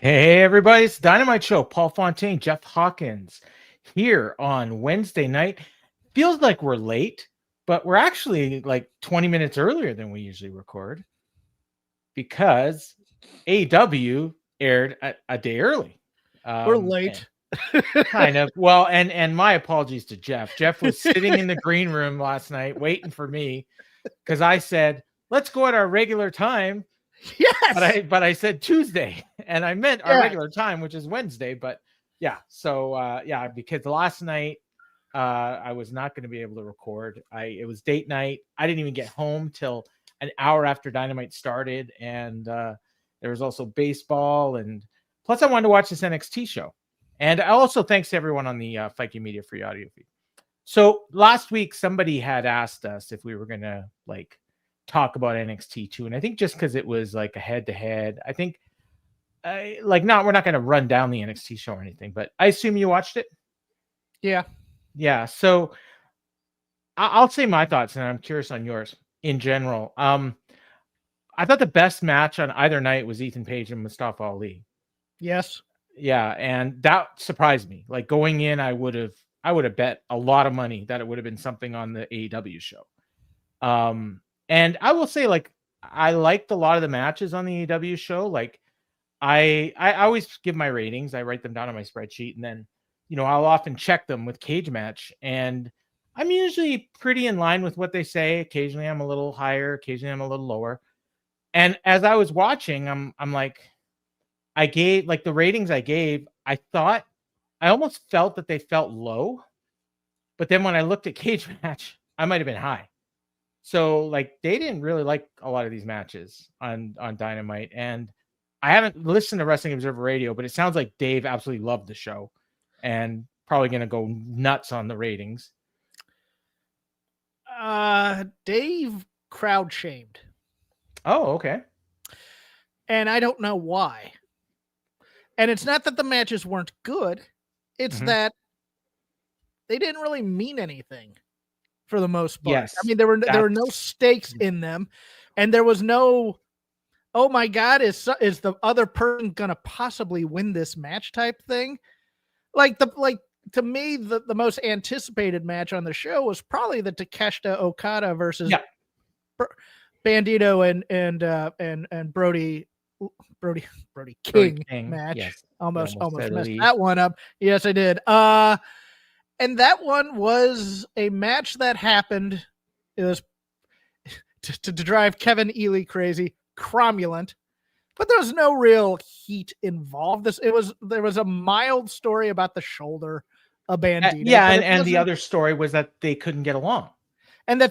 Hey everybody, it's Dynamite Show. Paul Fontaine, Jeff Hawkins here on Wednesday night. Feels like we're late, but we're actually like 20 minutes earlier than we usually record because AEW aired a day early. We're late. Kind of. Well, and my apologies to Jeff. Jeff was sitting in the green room last night waiting for me because I said, let's go at our regular time. Yes. But I said Tuesday and I meant our regular time, which is Wednesday. But yeah, so because last night I was not going to be able to record. It was date night. I didn't even get home till an hour after Dynamite started, and there was also baseball, and plus I wanted to watch this NXT show. And also thanks to everyone on the Viking Media Free audio feed. So last week somebody had asked us if we were going to talk about NXT 2, and I think just because it was like a head-to-head, I think we're not going to run down the NXT show or anything, but I assume you watched it. Yeah. So I'll say my thoughts, and I'm curious on yours in general. I thought the best match on either night was Ethan Page and Mustafa Ali. Yes. Yeah, and that surprised me. Like going in, I would have bet a lot of money that it would have been something on the AEW show. And I will say, I liked a lot of the matches on the AEW show. Like, I always give my ratings. I write them down on my spreadsheet, and then, I'll often check them with Cage Match. And I'm usually pretty in line with what they say. Occasionally, I'm a little higher. Occasionally, I'm a little lower. And as I was watching, I'm like, I gave the ratings I gave. I almost felt that they felt low, but then when I looked at Cage Match, I might have been high. So they didn't really like a lot of these matches on Dynamite. And I haven't listened to Wrestling Observer Radio, but it sounds like Dave absolutely loved the show and probably going to go nuts on the ratings. Dave crowd shamed. Oh, okay. And I don't know why. And it's not that the matches weren't good. It's that they didn't really mean anything. For the most part. Yes, I mean, there were no stakes in them, and there was no, oh my God, is the other person gonna possibly win this match type thing? To me, the most anticipated match on the show was probably the Takeshita Okada versus Bandito and Brody King match. Yes. Almost messed that one up. Yes, I did. And that one was a match that happened. It was to drive Kevin Ely crazy, cromulent, but there was no real heat involved. There was a mild story about the shoulder of Bandito. And the other story was that they couldn't get along. But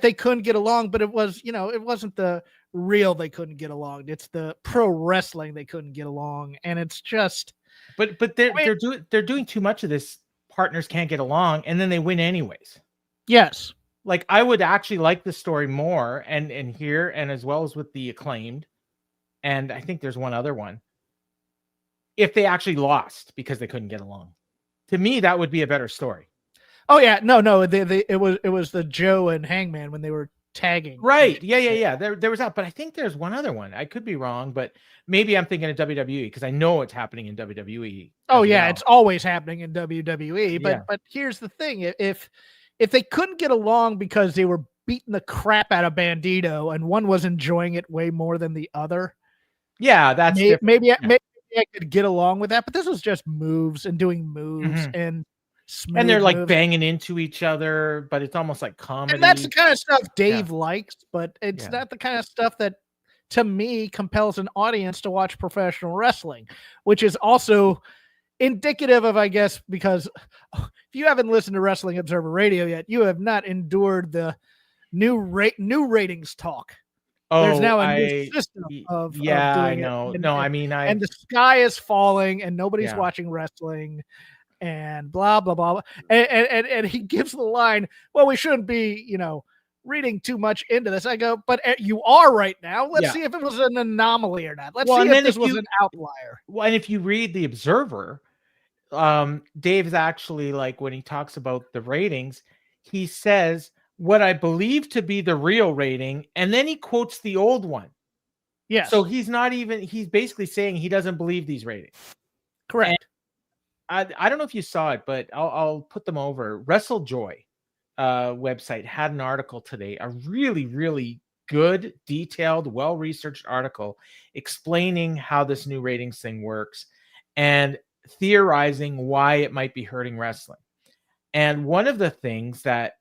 it was, it wasn't the real they couldn't get along. It's the pro wrestling they couldn't get along, and it's just. But they're doing too much of this. Partners can't get along, and then they win anyways. Yes. I would actually like the story more and here, and as well as with the Acclaimed. And I think there's one other one. If they actually lost because they couldn't get along, to me, that would be a better story. Oh yeah. No. It was the Joe and Hangman when they were tagging. Right. Yeah. There was that, but I think there's one other one. I could be wrong, but maybe I'm thinking of WWE because I know it's happening in WWE. Oh yeah, it's always happening in WWE. But here's the thing: if they couldn't get along because they were beating the crap out of Bandito and one was enjoying it way more than the other, that's maybe I could get along with that. But this was just moves and doing moves and they're banging into each other, but it's almost like comedy. And that's the kind of stuff Dave likes, but it's not the kind of stuff that, to me, compels an audience to watch professional wrestling, which is also indicative of, I guess, because if you haven't listened to Wrestling Observer Radio yet, you have not endured the new ratings talk. There's now a new system of doing I know. And the sky is falling and nobody's watching wrestling. And blah blah blah, and he gives the line, well, we shouldn't be reading too much into this. I go, but you are right now. Let's see if it was an anomaly or not. Let's see if this was an outlier. Well, and if you read the Observer, Dave's actually, when he talks about the ratings, he says what I believe to be the real rating, and then he quotes the old one. Yeah. So he's basically saying he doesn't believe these ratings. Correct. I don't know if you saw it, but I'll put them over. WrestleJoy website had an article today, a really, really good, detailed, well-researched article explaining how this new ratings thing works and theorizing why it might be hurting wrestling. And one of the things that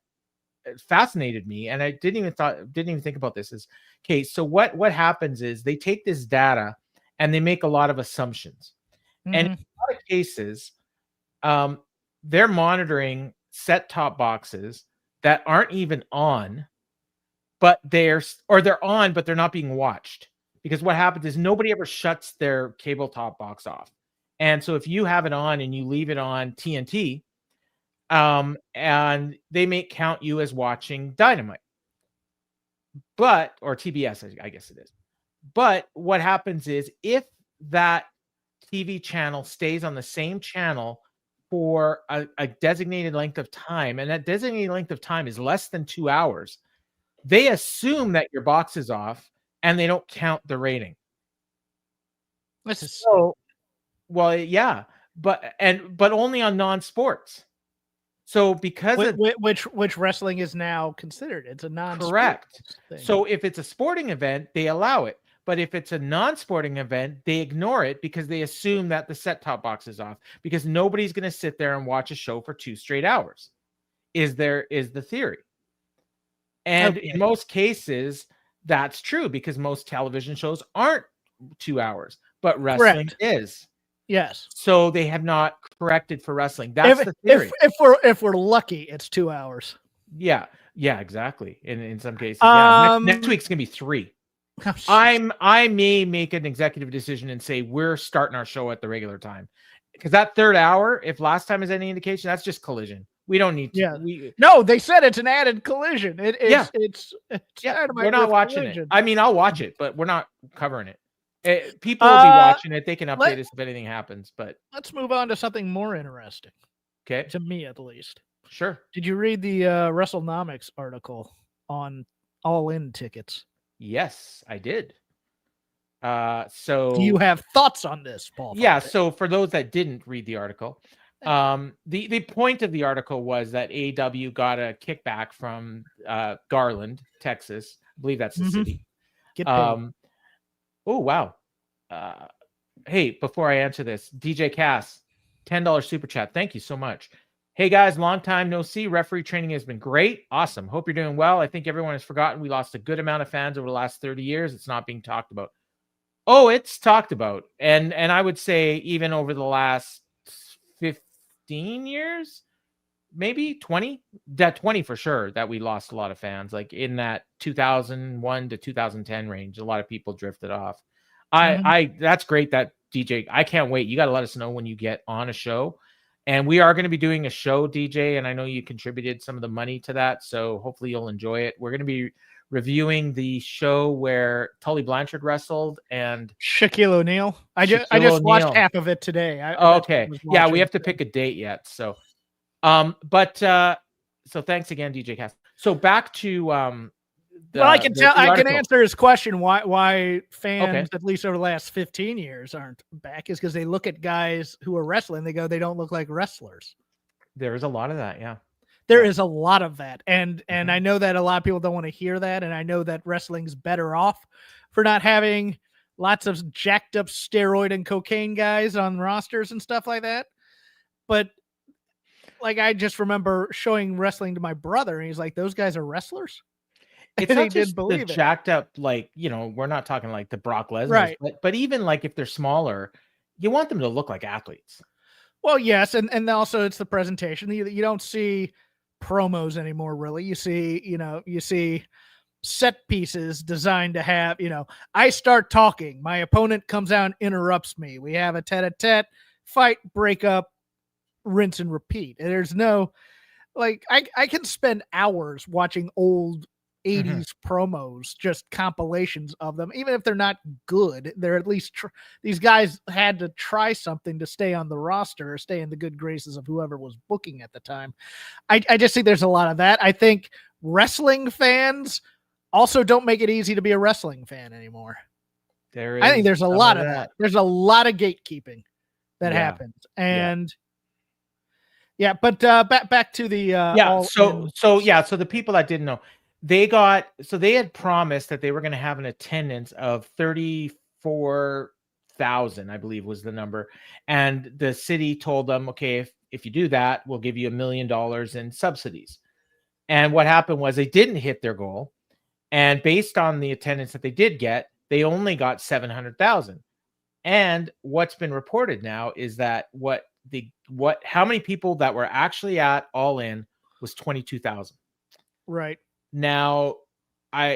fascinated me, and I didn't even think about this, is okay. So what happens is they take this data and they make a lot of assumptions, and in a lot of cases, they're monitoring set-top boxes that aren't even on, but they're on, but they're not being watched. Because what happens is nobody ever shuts their cable top box off. And so if you have it on and you leave it on TNT, and they may count you as watching Dynamite, or TBS, I guess it is. But what happens is if that TV channel stays on the same channel for a designated length of time, and that designated length of time is less than 2 hours, they assume that your box is off and they don't count the rating. Well, yeah, but only on non-sports. So because which wrestling is now considered, it's a non-sport correct thing. So if it's a sporting event, they allow it. But if it's a non-sporting event, they ignore it because they assume that the set-top box is off, because nobody's going to sit there and watch a show for 2 straight hours. Is the theory. And in most cases, that's true, because most television shows aren't 2 hours, but wrestling is. Yes. So they have not corrected for wrestling. That's the theory. If we're lucky, it's 2 hours. Yeah, exactly. In some cases, yeah. Next week's gonna be 3. Oh, I may make an executive decision and say we're starting our show at the regular time, because that third hour, if last time is any indication, that's just Collision. We don't need to. Yeah. No, they said it's an added Collision. It's we're not watching Collision. It. I mean, I'll watch it, but we're not covering it. People will be watching it. They can update us if anything happens. But let's move on to something more interesting. Okay, to me at least. Sure. Did you read the WrestleNomics article on all-in tickets? Yes, I did. So do you have thoughts on this, Paul? Yeah. So for those that didn't read the article, the point of the article was that AEW got a kickback from Garland, Texas. I believe that's the city. Get paid. Oh, wow. Hey, before I answer this, DJ Cass, $10 super chat. Thank you so much. Hey, guys, long time no see. Referee training has been great. Awesome. Hope you're doing well. I think everyone has forgotten we lost a good amount of fans over the last 30 years. It's not being talked about. Oh, it's talked about. And I would say even over the last 15 years, maybe 20, that 20 for sure, that we lost a lot of fans, like in that 2001 to 2010 range. A lot of people drifted off. That's great that DJ, I can't wait. You got to let us know when you get on a show, and we are going to be doing a show, DJ, and I know you contributed some of the money to that, so hopefully you'll enjoy it. We're going to be reviewing the show where Tully Blanchard wrestled and Shaquille O'Neal. I just watched half of it today. Okay. Yeah, we have to pick a date yet. So, so thanks again, DJ Cass. So back to I can answer his question why fans, at least over the last 15 years, aren't back, is because they look at guys who are wrestling, they go, they don't look like wrestlers. There is a lot of that, yeah. There is a lot of that. And I know that a lot of people don't want to hear that. And I know that wrestling's better off for not having lots of jacked up steroid and cocaine guys on rosters and stuff like that. But like, I just remember showing wrestling to my brother and he's like, those guys are wrestlers. It's not just the jacked up, like, we're not talking like the Brock Lesnar, right? But even like if they're smaller, you want them to look like athletes. Well, yes. And also it's the presentation. You don't see promos anymore, really. You see set pieces designed to have, I start talking, my opponent comes out and interrupts me, we have a tete-a-tete fight, break up, rinse and repeat. And there's no, like, I can spend hours watching old 80s promos, just compilations of them. Even if they're not good, they're at least these guys had to try something to stay on the roster or stay in the good graces of whoever was booking at the time. I just think there's a lot of that. I think wrestling fans also don't make it easy to be a wrestling fan anymore. I think there's a lot of that. There's a lot of gatekeeping. that happens. And but back to the so the people that didn't know, they had promised that they were going to have an attendance of 34,000, I believe was the number, and the city told them, okay, if you do that, we'll give you $1 million in subsidies. And what happened was they didn't hit their goal, and based on the attendance that they did get, they only got 700,000. And what's been reported now is that how many people that were actually at All In was 22,000. Right. Now,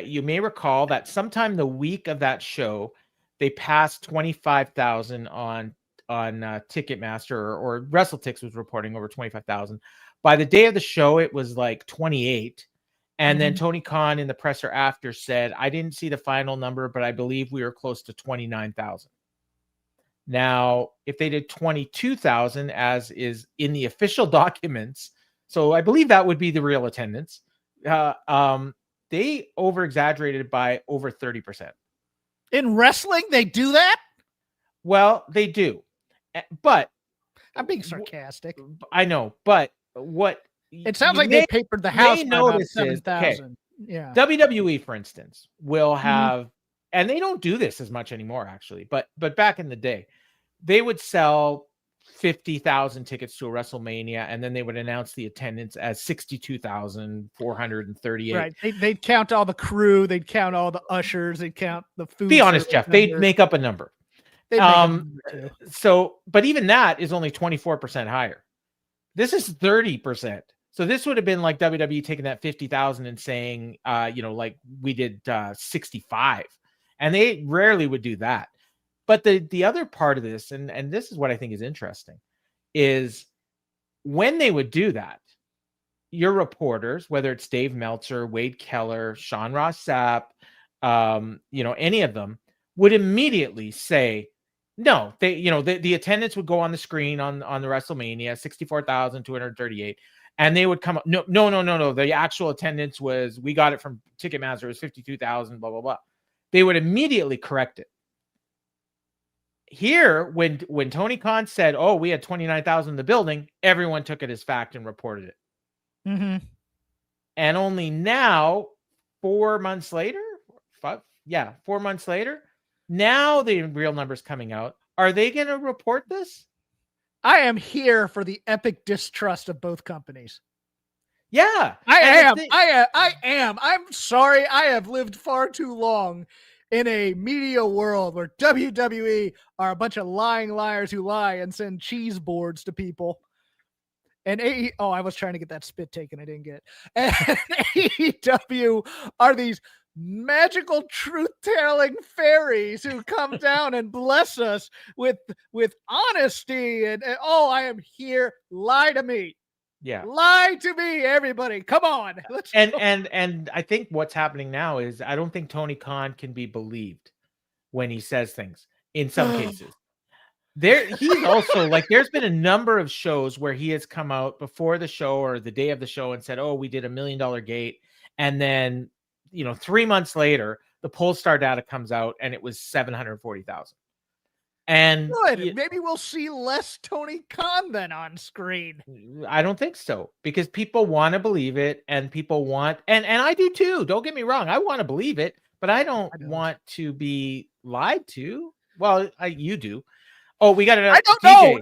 you may recall that sometime the week of that show, they passed 25,000 on Ticketmaster, or WrestleTix was reporting over 25,000. By the day of the show, it was like 28. And then Tony Khan in the presser after said, I didn't see the final number, but I believe we were close to 29,000. Now, if they did 22,000, as is in the official documents, so I believe that would be the real attendance, they over-exaggerated by over 30%. In wrestling, they do that? Well, they do. But I'm being sarcastic. I know, but what it sounds like they papered the house by about 7,000. Yeah. WWE, for instance, will have, and they don't do this as much anymore, actually, but back in the day, they would sell 50,000 tickets to a WrestleMania, and then they would announce the attendance as 62,438. Right. They'd count all the crew, they'd count all the ushers, they'd count the food. Be honest, Jeff, they'd make up a number. So, but even that is only 24% higher. This is 30%. So this would have been like WWE taking that 50,000 and saying, like we did 65, and they rarely would do that. But the other part of this, and this is what I think is interesting, is when they would do that, your reporters, whether it's Dave Meltzer, Wade Keller, Sean Ross Sapp, any of them, would immediately say, no, the attendance would go on the screen on the WrestleMania, 64,238. And they would come up, no. The actual attendance was, we got it from Ticketmaster, it was 52,000, blah, blah, blah. They would immediately correct it. Here, when Tony Khan said, oh, we had 29,000 in the building, everyone took it as fact and reported it. And only now, 4 months later, 4 months later, now the real numbers coming out. Are they going to report this? I am here for the epic distrust of both companies. Yeah, I am. I'm sorry. I have lived far too long in a media world where WWE are a bunch of lying liars who lie and send cheese boards to people. And I was trying to get that spit taken. I didn't get it. And AEW are these magical truth-telling fairies who come down and bless us with honesty and I am here. Lie to me. Yeah. Lie to me, everybody. Come on. And I think what's happening now is I don't think Tony Khan can be believed when he says things in some cases. He's also like, there's been a number of shows where he has come out before the show or the day of the show and said, oh, we did $1 million gate. And then 3 months later, the Polestar data comes out and it was 740,000. And good. Maybe we'll see less Tony Khan then on screen. I don't think so, because people want to believe it, and people want, and I do too. Don't get me wrong. I want to believe it, but I don't want to be lied to. Well, you do. Oh, we got it. I don't know.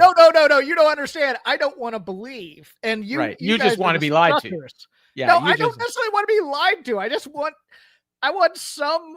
No. You don't understand. I don't want to believe, and you just want to be lied to. Yeah, no, I don't necessarily want to be lied to. I want some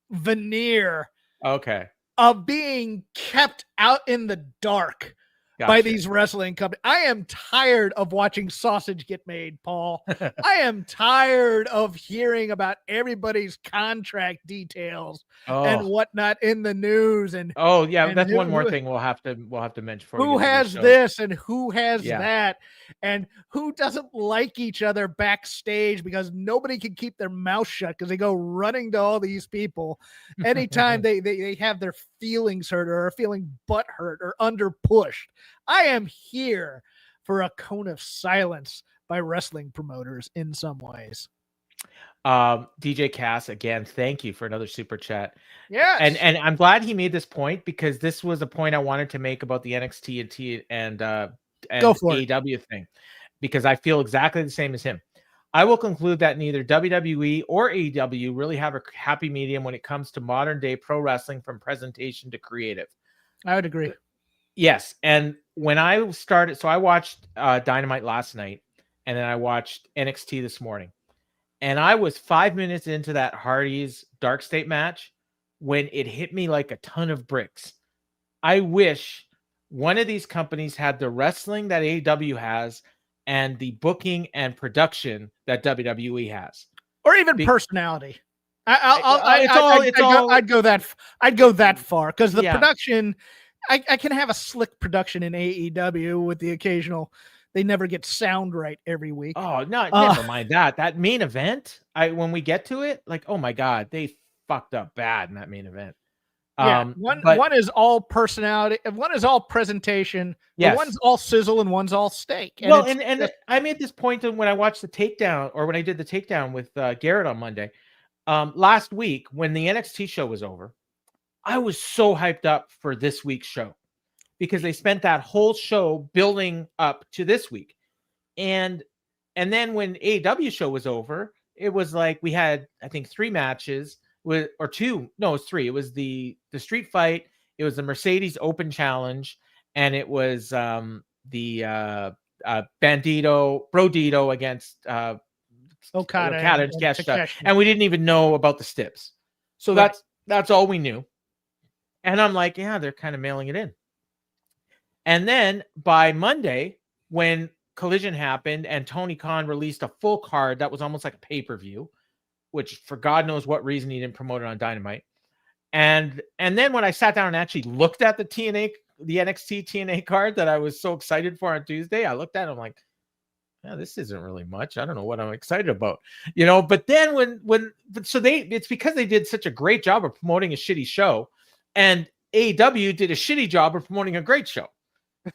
veneer. Okay. Of being kept out in the dark by these wrestling companies. I am tired of watching sausage get made, Paul. I am tired of hearing about everybody's contract details and whatnot in the news. And that's one more thing we'll have to mention. Who has this and who has that, and who doesn't like each other backstage because nobody can keep their mouth shut because they go running to all these people anytime they have their feelings hurt or are feeling butt hurt or under pushed. I am here for a cone of silence by wrestling promoters in some ways. DJ Cass, again, thank you for another super chat. Yes. And I'm glad he made this point, because this was a point I wanted to make about the NXT and AEW thing, because I feel exactly the same as him. I will conclude that neither WWE or AEW really have a happy medium when it comes to modern day pro wrestling, from presentation to creative. I would agree. Yes. And when I started, so I watched Dynamite last night, and then I watched NXT this morning. And I was 5 minutes into that Hardy's Dark State match when it hit me like a ton of bricks. I wish one of these companies had the wrestling that AEW has and the booking and production that WWE has, or even personality. I'd go that far, because the production, I can have a slick production in AEW with the occasional. They never get sound right every week. Oh, no, never mind that. That main event, when we get to it, like, oh my God, they fucked up bad in that main event. Yeah, one is all personality, and one is all presentation. Yes. One's all sizzle and one's all steak. And well, and I made this point when I watched the takedown, or when I did the takedown with Garrett on Monday, last week when the NXT show was over. I was so hyped up for this week's show, because they spent that whole show building up to this week. And then when AEW show was over, it was like we had, I think, 3 matches or 2. No, it was 3. It was the street fight. It was the Mercedes Open Challenge. And it was the Brodito against Okada and Takeshi. And we didn't even know about the Stips. So that's all we knew. And I'm like, yeah, they're kind of mailing it in. And then by Monday, when Collision happened and Tony Khan released a full card that was almost like a pay-per-view, which for God knows what reason he didn't promote it on Dynamite. And then when I sat down and actually looked at the NXT TNA card that I was so excited for on Tuesday, I looked at it, I'm like, yeah, this isn't really much. I don't know what I'm excited about, but then it's because they did such a great job of promoting a shitty show, and AEW did a shitty job of promoting a great show.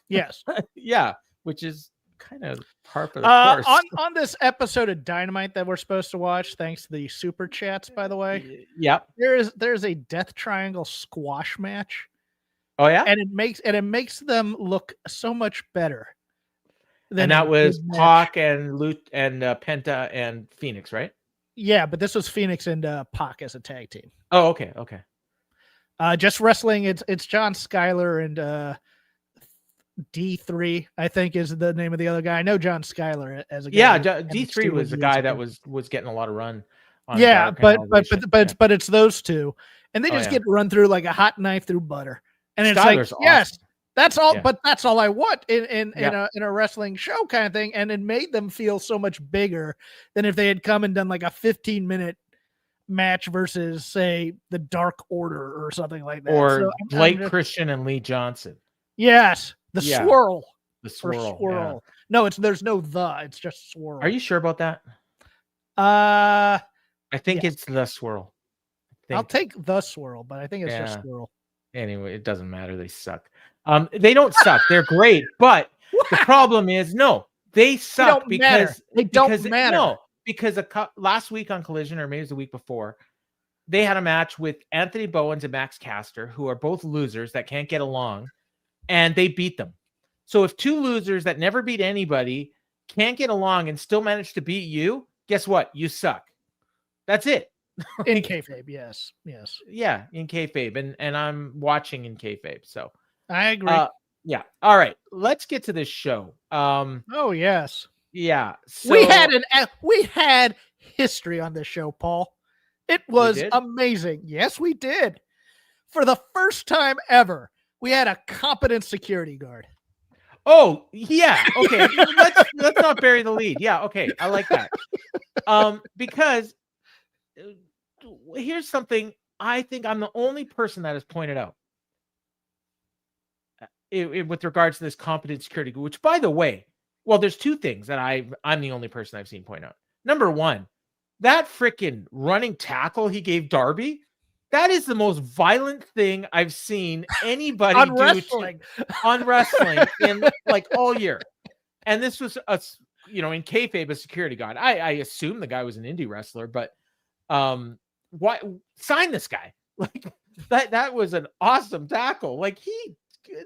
Yes. Yeah, which is kind of par for the course. On this episode of Dynamite that we're supposed to watch, thanks to the super chats, by the way. Yeah. There's a Death Triangle squash match. Oh yeah? And it makes them look so much better. And that was Pac and Penta and Phoenix, right? Yeah, but this was Phoenix and Pac as a tag team. Oh, okay. Just wrestling, it's John Skyler and D3, I think, is the name of the other guy. I know John Skyler as a guy. Yeah, D3 was the guy that was getting a lot of run. On but it's those two, and they just get run through like a hot knife through butter. And it's Skyler's like, yes, that's all. Yeah. But that's all I want in a wrestling show kind of thing. And it made them feel so much bigger than if they had come and done like a 15-minute match versus, say, the Dark Order or something like that. Or Blake Christian and Lee Johnson. Yes. The swirl. The swirl. Yeah. No, there's no it's just swirl. Are you sure about that? I think it's the swirl. I'll take the swirl, but I think it's just swirl. Anyway, it doesn't matter. They suck. They don't suck. They're great, but the problem is they suck because they don't matter. No, because last week on Collision, or maybe it was the week before, they had a match with Anthony Bowens and Max Caster, who are both losers that can't get along. And they beat them. So if 2 losers that never beat anybody can't get along and still manage to beat you, guess what? You suck. That's it. In kayfabe, yes. Yeah, in kayfabe, and I'm watching in kayfabe. So I agree. Yeah. All right, let's get to this show. Oh yes. Yeah. So, we had history on this show, Paul. It was amazing. Yes, we did. For the first time ever, we had a competent security guard. Oh, yeah. Okay. let's not bury the lead. Yeah, okay. I like that. Because here's something I think I'm the only person that has pointed out with regards to this competent security, which, by the way, well, there's 2 things that I'm the only person I've seen point out. Number 1, that freaking running tackle he gave Darby, that is the most violent thing I've seen anybody on do on wrestling in like all year. And this was in kayfabe, a security guard. I assume the guy was an indie wrestler, but Why sign this guy? Like that was an awesome tackle. Like it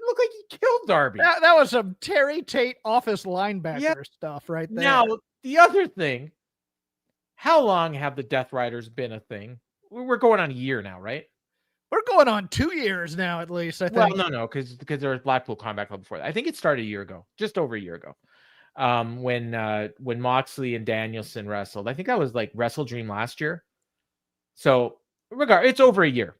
looked like he killed Darby. That was some Terry Tate office linebacker stuff right there. Now, the other thing, how long have the Death Riders been a thing? We're going on a year now, right? We're going on 2 years now, at least, I think. Well, no, because there was Blackpool Combat Club before that. I think it started a year ago, just over a year ago. When Moxley and Danielson wrestled. I think that was like WrestleDream last year. So, it's over a year.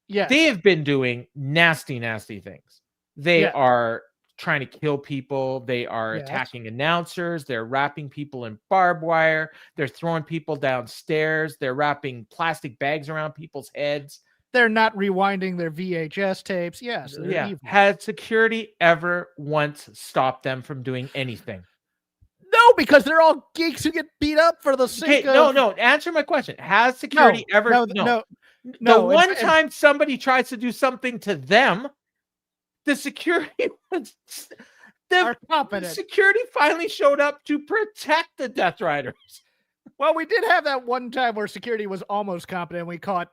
Yeah. They have been doing nasty, nasty things. They are trying to kill people. They are attacking announcers. They're wrapping people in barbed wire. They're throwing people downstairs. They're wrapping plastic bags around people's heads. They're not rewinding their VHS tapes. Yes. Yeah. Has security ever once stopped them from doing anything? No, because they're all geeks who get beat up for the sake of... No. Answer my question. Has security ever... No. The one time somebody tries to do something to them, the security was... are competent. Security finally showed up to protect the Death Riders. Well, we did have that one time where security was almost competent. We caught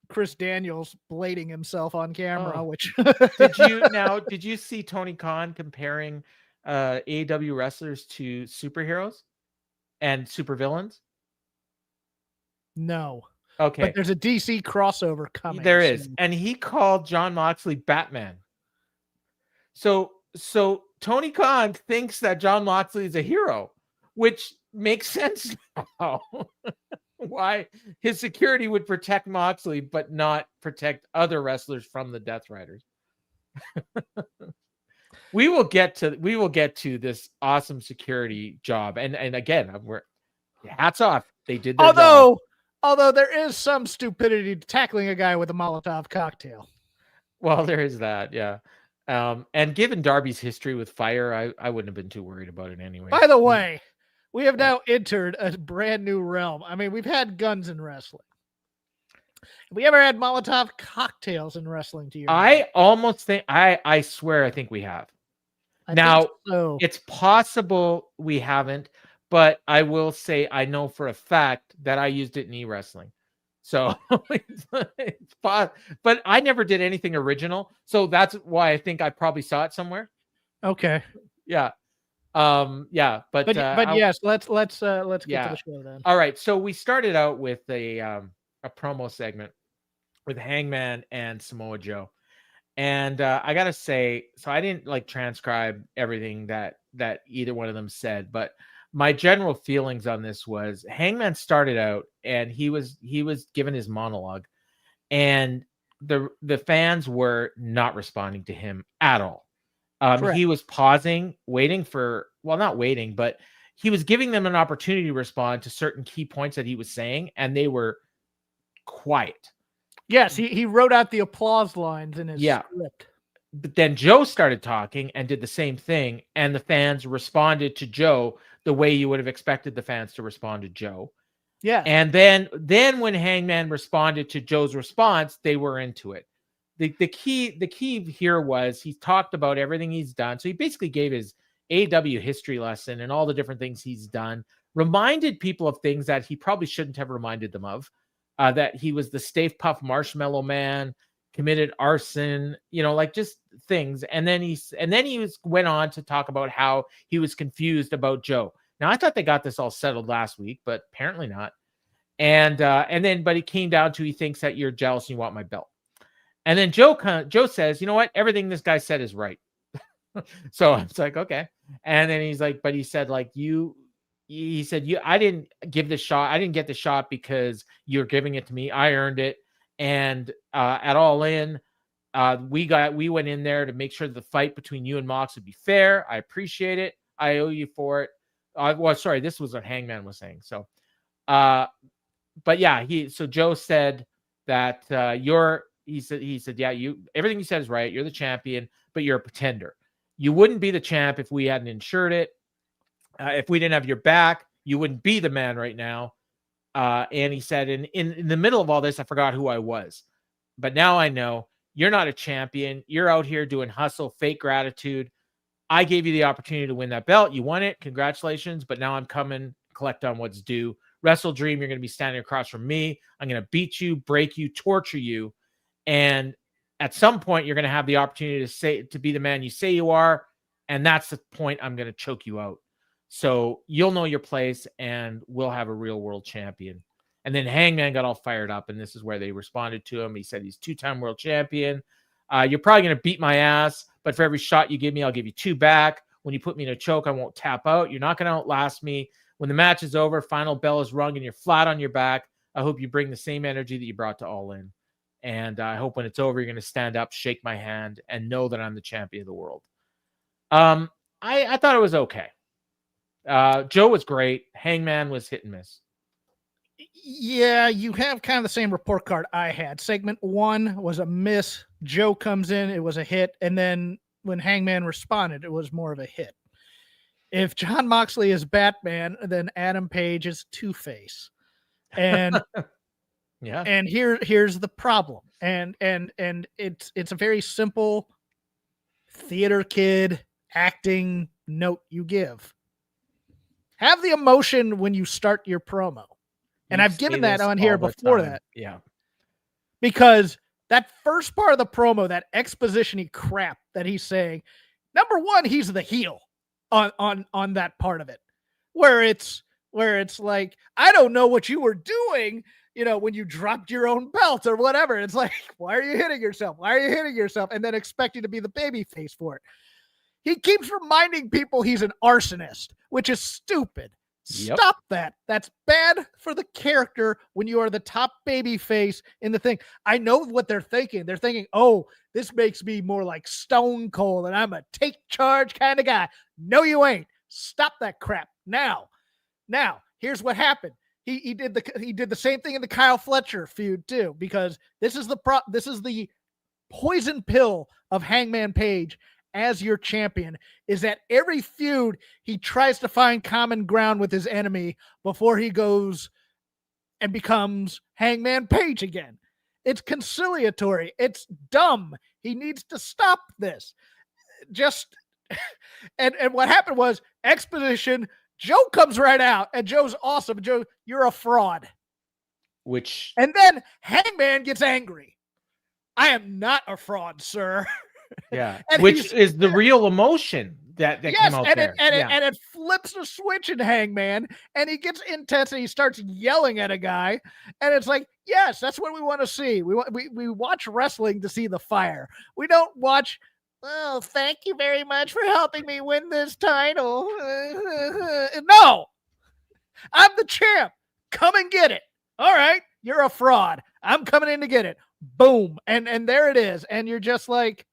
Chris Daniels blading himself on camera, which... Did you see Tony Khan comparing AEW wrestlers to superheroes and supervillains? No. Okay. But there's a DC crossover coming. There is. And he called John Moxley Batman. So Tony Khan thinks that John Moxley is a hero, which makes sense now. Why his security would protect Moxley but not protect other wrestlers from the Death Riders. We will get to this awesome security job, and again, we're hats off. They did their job. Although there is some stupidity tackling a guy with a Molotov cocktail. Well, there is that, yeah. And given Darby's history with fire, I wouldn't have been too worried about it anyway. By the way, we have now entered a brand new realm. I mean, we've had guns in wrestling. Have we ever had Molotov cocktails in wrestling to you? I almost think, I swear, I think we have. Now, it's possible we haven't, but I will say I know for a fact that I used it in e-wrestling. So, but I never did anything original. So that's why I think I probably saw it somewhere. Okay. Yeah. But yes, let's get to the show then. All right. So we started out with a promo segment with Hangman and Samoa Joe. And I gotta say, so I didn't like transcribe everything that either one of them said, but my general feelings on this was Hangman started out and he was given his monologue, and the fans were not responding to him at all. He was pausing, waiting for, well, not waiting, but he was giving them an opportunity to respond to certain key points that he was saying, and they were quiet. Yes, he wrote out the applause lines in his script. But then Joe started talking and did the same thing, and the fans responded to Joe the way you would have expected the fans to respond to Joe. Yeah. And then when Hangman responded to Joe's response, they were into it. The key here was he talked about everything he's done. So he basically gave his AEW history lesson and all the different things he's done, reminded people of things that he probably shouldn't have reminded them of. That he was the Stave Puff Marshmallow Man, committed arson, like just things. And then he went on to talk about how he was confused about Joe. Now I thought they got this all settled last week, but apparently not. But it came down to he thinks that you're jealous and you want my belt. And then Joe says, you know what? Everything this guy said is right. So it's like, okay. And then he's like, but he said, like, he said, I didn't give the shot. I didn't get the shot because you're giving it to me. I earned it. And at All In, we went in there to make sure that the fight between you and Mox would be fair. I appreciate it. I owe you for it. This was what Hangman was saying. So, but yeah, so Joe said that he said, yeah, everything you said is right. You're the champion, but you're a pretender. You wouldn't be the champ if we hadn't insured it. If we didn't have your back, you wouldn't be the man right now. And he said, in the middle of all this, I forgot who I was. But now I know you're not a champion. You're out here doing hustle, fake gratitude. I gave you the opportunity to win that belt. You won it. Congratulations. But now I'm coming collect on what's due. WrestleDream, you're going to be standing across from me. I'm going to beat you, break you, torture you. And at some point, you're going to have the opportunity to be the man you say you are. And that's the point I'm going to choke you out. So you'll know your place and we'll have a real world champion. And then Hangman got all fired up. And this is where they responded to him. He said he's 2-time world champion. You're probably going to beat my ass, but for every shot you give me, I'll give you 2 back. When you put me in a choke, I won't tap out. You're not going to outlast me. When the match is over, final bell is rung, and you're flat on your back, I hope you bring the same energy that you brought to All In. And I hope when it's over, you're going to stand up, shake my hand, and know that I'm the champion of the world. I thought it was okay. Joe was great. Hangman was hit and miss. Yeah, you have kind of the same report card I had. Segment 1 was a miss. Joe comes in, it was a hit. And then when Hangman responded, it was more of a hit. If Jon Moxley is Batman, then Adam Page is Two-Face. And yeah. And here's the problem. And it's a very simple theater kid acting note you give. Have the emotion when you start your promo. And I've given that on here before that. Yeah. Because that first part of the promo, that exposition-y crap that he's saying, number one, he's the heel on that part of it. Where it's like, I don't know what you were doing, when you dropped your own belt or whatever. It's like, why are you hitting yourself? Why are you hitting yourself? And then expecting to be the baby face for it. He keeps reminding people he's an arsonist, which is stupid. Yep. Stop that. That's bad for the character when you are the top baby face in the thing. I know what they're thinking. They're thinking, oh, this makes me more like Stone Cold and I'm a take charge kind of guy. No, you ain't. Stop that crap now. Now, here's what happened. He did the same thing in the Kyle Fletcher feud too, because this is the poison pill of Hangman Page as your champion, is that every feud he tries to find common ground with his enemy before he goes and becomes Hangman Page again. It's conciliatory. It's dumb. He needs to stop this. And what happened was exposition. Joe comes right out and Joe's awesome. Joe, you're a fraud. And then Hangman gets angry. I am not a fraud, sir. Yeah, which is the real emotion that came out there. And it flips the switch in Hangman, and he gets intense and he starts yelling at a guy, and it's like, yes, that's what we want to see. We watch wrestling to see the fire. We don't watch, oh, thank you very much for helping me win this title. No, I'm the champ. Come and get it. All right, you're a fraud. I'm coming in to get it. Boom, and there it is, and you're just like.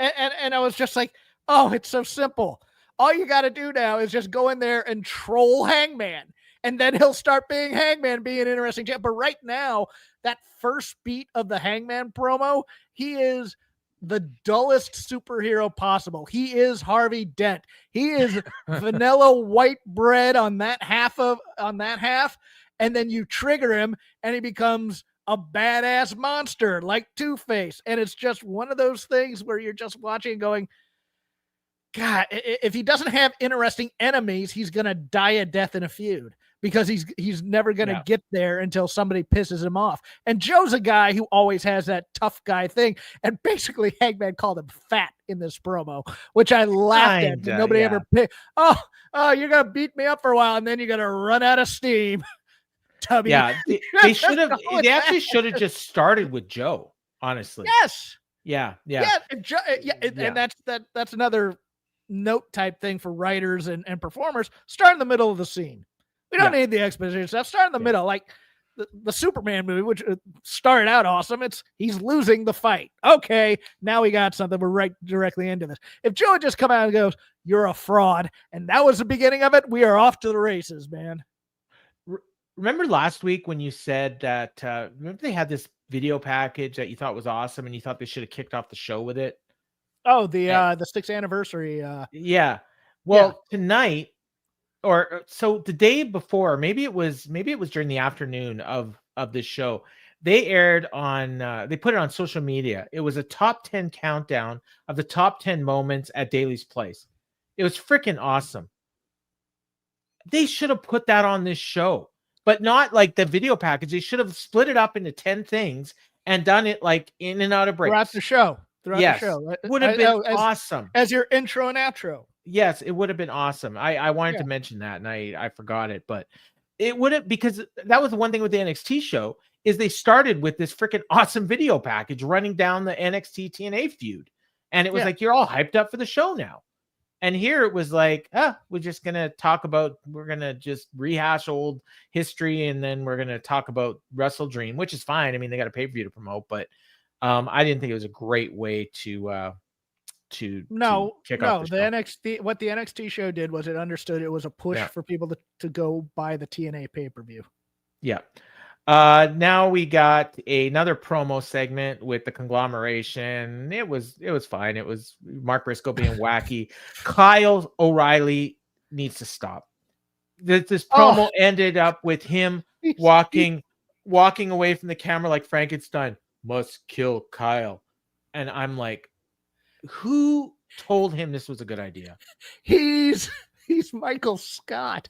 And I was just like, oh, it's so simple. All you got to do now is just go in there and troll Hangman. And then he'll start being Hangman, being an interesting champ. But right now, that first beat of the Hangman promo, he is the dullest superhero possible. He is Harvey Dent. He is vanilla white bread on that half. And then you trigger him and he becomes a badass monster like Two-Face. And it's just one of those things where you're just watching and going, God, if he doesn't have interesting enemies, he's going to die a death in a feud because he's never going to get there until somebody pisses him off. And Joe's a guy who always has that tough guy thing. And basically Hangman called him fat in this promo, which I laughed at. Nobody ever picked. Oh, you're going to beat me up for a while and then you're going to run out of steam. Yeah, they should have. They actually should have just started with Joe. Honestly, yes, yeah. And that's another note type thing for writers and performers. Start in the middle of the scene. We don't need the exposition stuff. Start in the middle, like the Superman movie, which started out awesome. He's losing the fight. Okay, now we got something. We're right directly into this. If Joe had just come out and goes, "You're a fraud," and that was the beginning of it, we are off to the races, man. Remember last week when you said that, remember they had this video package that you thought was awesome and you thought they should have kicked off the show with it? Oh, the 6th anniversary. Yeah. Well, tonight, or so the day before, maybe it was during the afternoon of this show, they aired on, they put it on social media. It was a top 10 countdown of the top 10 moments at Daly's Place. It was freaking awesome. They should have put that on this show, but not like the video package. They should have split it up into 10 things and done it like in and out of breaks. Throughout the show. Yes. Would have been awesome. As your intro and outro. Yes, it would have been awesome. I wanted to mention that and I forgot it, but it would have, because that was the one thing with the NXT show is they started with this freaking awesome video package running down the NXT TNA feud. And it was like, you're all hyped up for the show now. And here it was like, we're just going to we're going to just rehash old history. And then we're going to talk about WrestleDream, which is fine. I mean, they got a pay-per-view to promote, but I didn't think it was a great way to kick off the show. What the NXT show did was it understood it was a push for people to go buy the TNA pay-per-view. Yeah. Now we got another promo segment with the conglomeration. It was fine. It was Mark Briscoe being wacky. Kyle O'Reilly needs to stop. This promo ended up with him walking away from the camera like Frankenstein. Must kill Kyle. And I'm like, who told him this was a good idea? He's Michael Scott.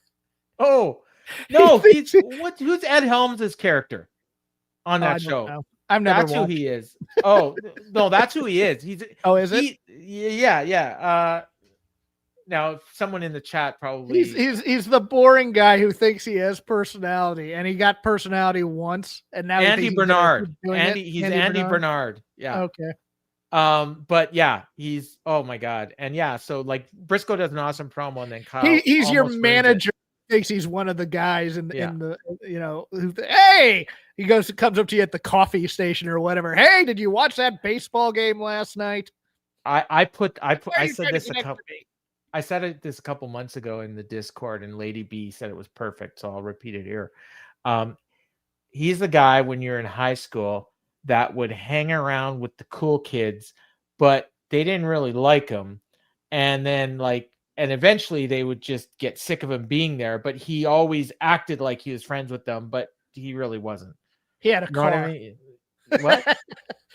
Oh, no, who's Ed Helms' character on that show? I've never That's who he is. Oh, no, that's who he is. He's is it? Yeah. Now someone in the chat probably he's the boring guy who thinks he has personality, and he got personality once, and now Andy Bernard. He's Andy Bernard. Yeah. Okay. But yeah, he's, oh my God. And yeah, so like Briscoe does an awesome promo, and then Kyle he's your manager. Thinks he's one of the guys in the hey, he comes up to you at the coffee station or whatever. Hey, did you watch that baseball game last night? I said this a couple months ago in the Discord, and Lady B said it was perfect, so I'll repeat it here. He's the guy when you're in high school that would hang around with the cool kids, but they didn't really like him, and then and eventually they would just get sick of him being there, but he always acted like he was friends with them, but he really wasn't. He had a car. What? I mean? What?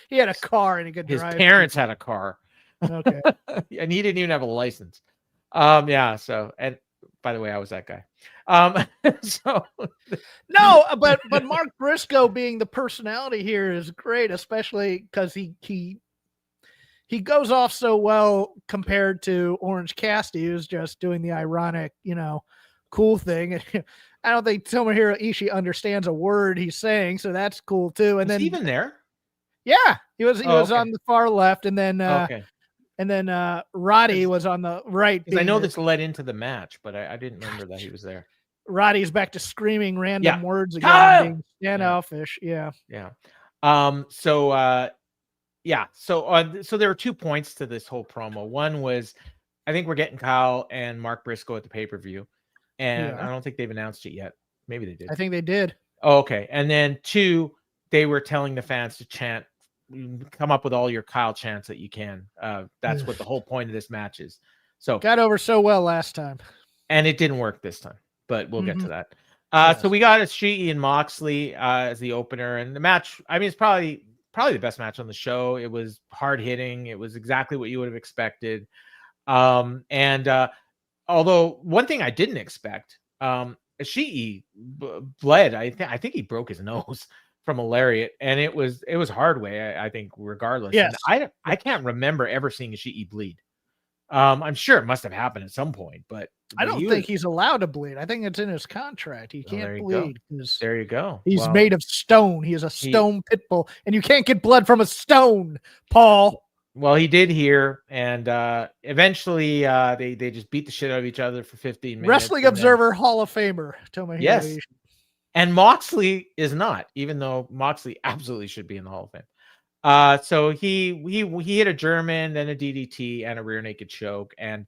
He had a car and he could drive. His parents had a car. Okay. And he didn't even have a license. So, and by the way, I was that guy. No, but Mark Briscoe being the personality here is great, especially because he goes off so well compared to Orange Cassidy, who's just doing the ironic, cool thing. I don't think Tomohiro Ishii understands a word he's saying, so that's cool too. And then even there, yeah, he was on the far left, and then Roddy was on the right. I know this led into the match, but I didn't remember that he was there. Roddy's back to screaming random words again, being standoffish. Yeah. So there were 2 points to this whole promo. One was, I think we're getting Kyle and Mark Briscoe at the pay-per-view, and I don't think they've announced it yet. Maybe they did. I think they did. Oh, okay. And then 2, they were telling the fans to chant, come up with all your Kyle chants that you can. That's what the whole point of this match is. So got over so well last time, and it didn't work this time, but we'll get to that. So we got Ishii and Moxley as the opener, and the match, I mean, it's probably the best match on the show. It was hard hitting. It was exactly what you would have expected. Although one thing I didn't expect, Ishii bled. I think he broke his nose from a lariat, and it was hard way. I think regardless. Yes. And I can't remember ever seeing Ishii bleed. I'm sure it must have happened at some point, but I don't think he's allowed to bleed. I think it's in his contract. He can't bleed. There you go. He's made of stone. He is a stone pit bull, and you can't get blood from a stone, Paul. Well, he did here, and eventually they just beat the shit out of each other for 15 minutes. Wrestling Observer Hall of Famer, Tomohiro Ishii. And Moxley is not, even though Moxley absolutely should be in the Hall of Fame. So he hit a German, then a DDT, and a rear naked choke. And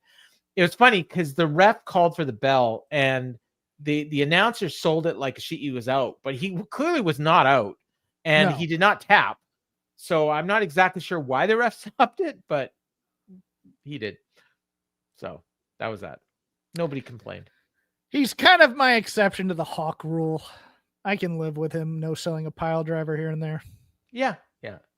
it was funny because the ref called for the bell, and the announcer sold it like Ishii was out, but he clearly was not out, and he did not tap. So I'm not exactly sure why the ref stopped it, but he did. So that was that. Nobody complained. He's kind of my exception to the Hawk rule. I can live with him no selling a pile driver here and there. Yeah.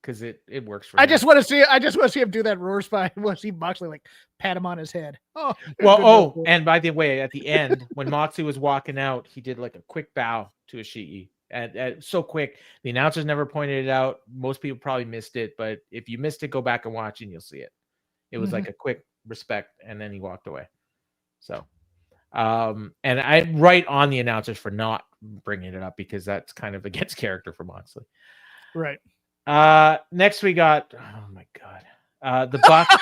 because it works for him. I just want to see him do that roar spy. I want to see Moxley like pat him on his head. Oh, well, and by the way, at the end when Moxley was walking out, he did like a quick bow to Ishii. And so quick, the announcers never pointed it out. Most people probably missed it, but if you missed it, go back and watch and you'll see it. It was like a quick respect, and then he walked away. So, and I write on the announcers for not bringing it up because that's kind of against character for Moxley. Right. Next we got, oh my God, the Bucks,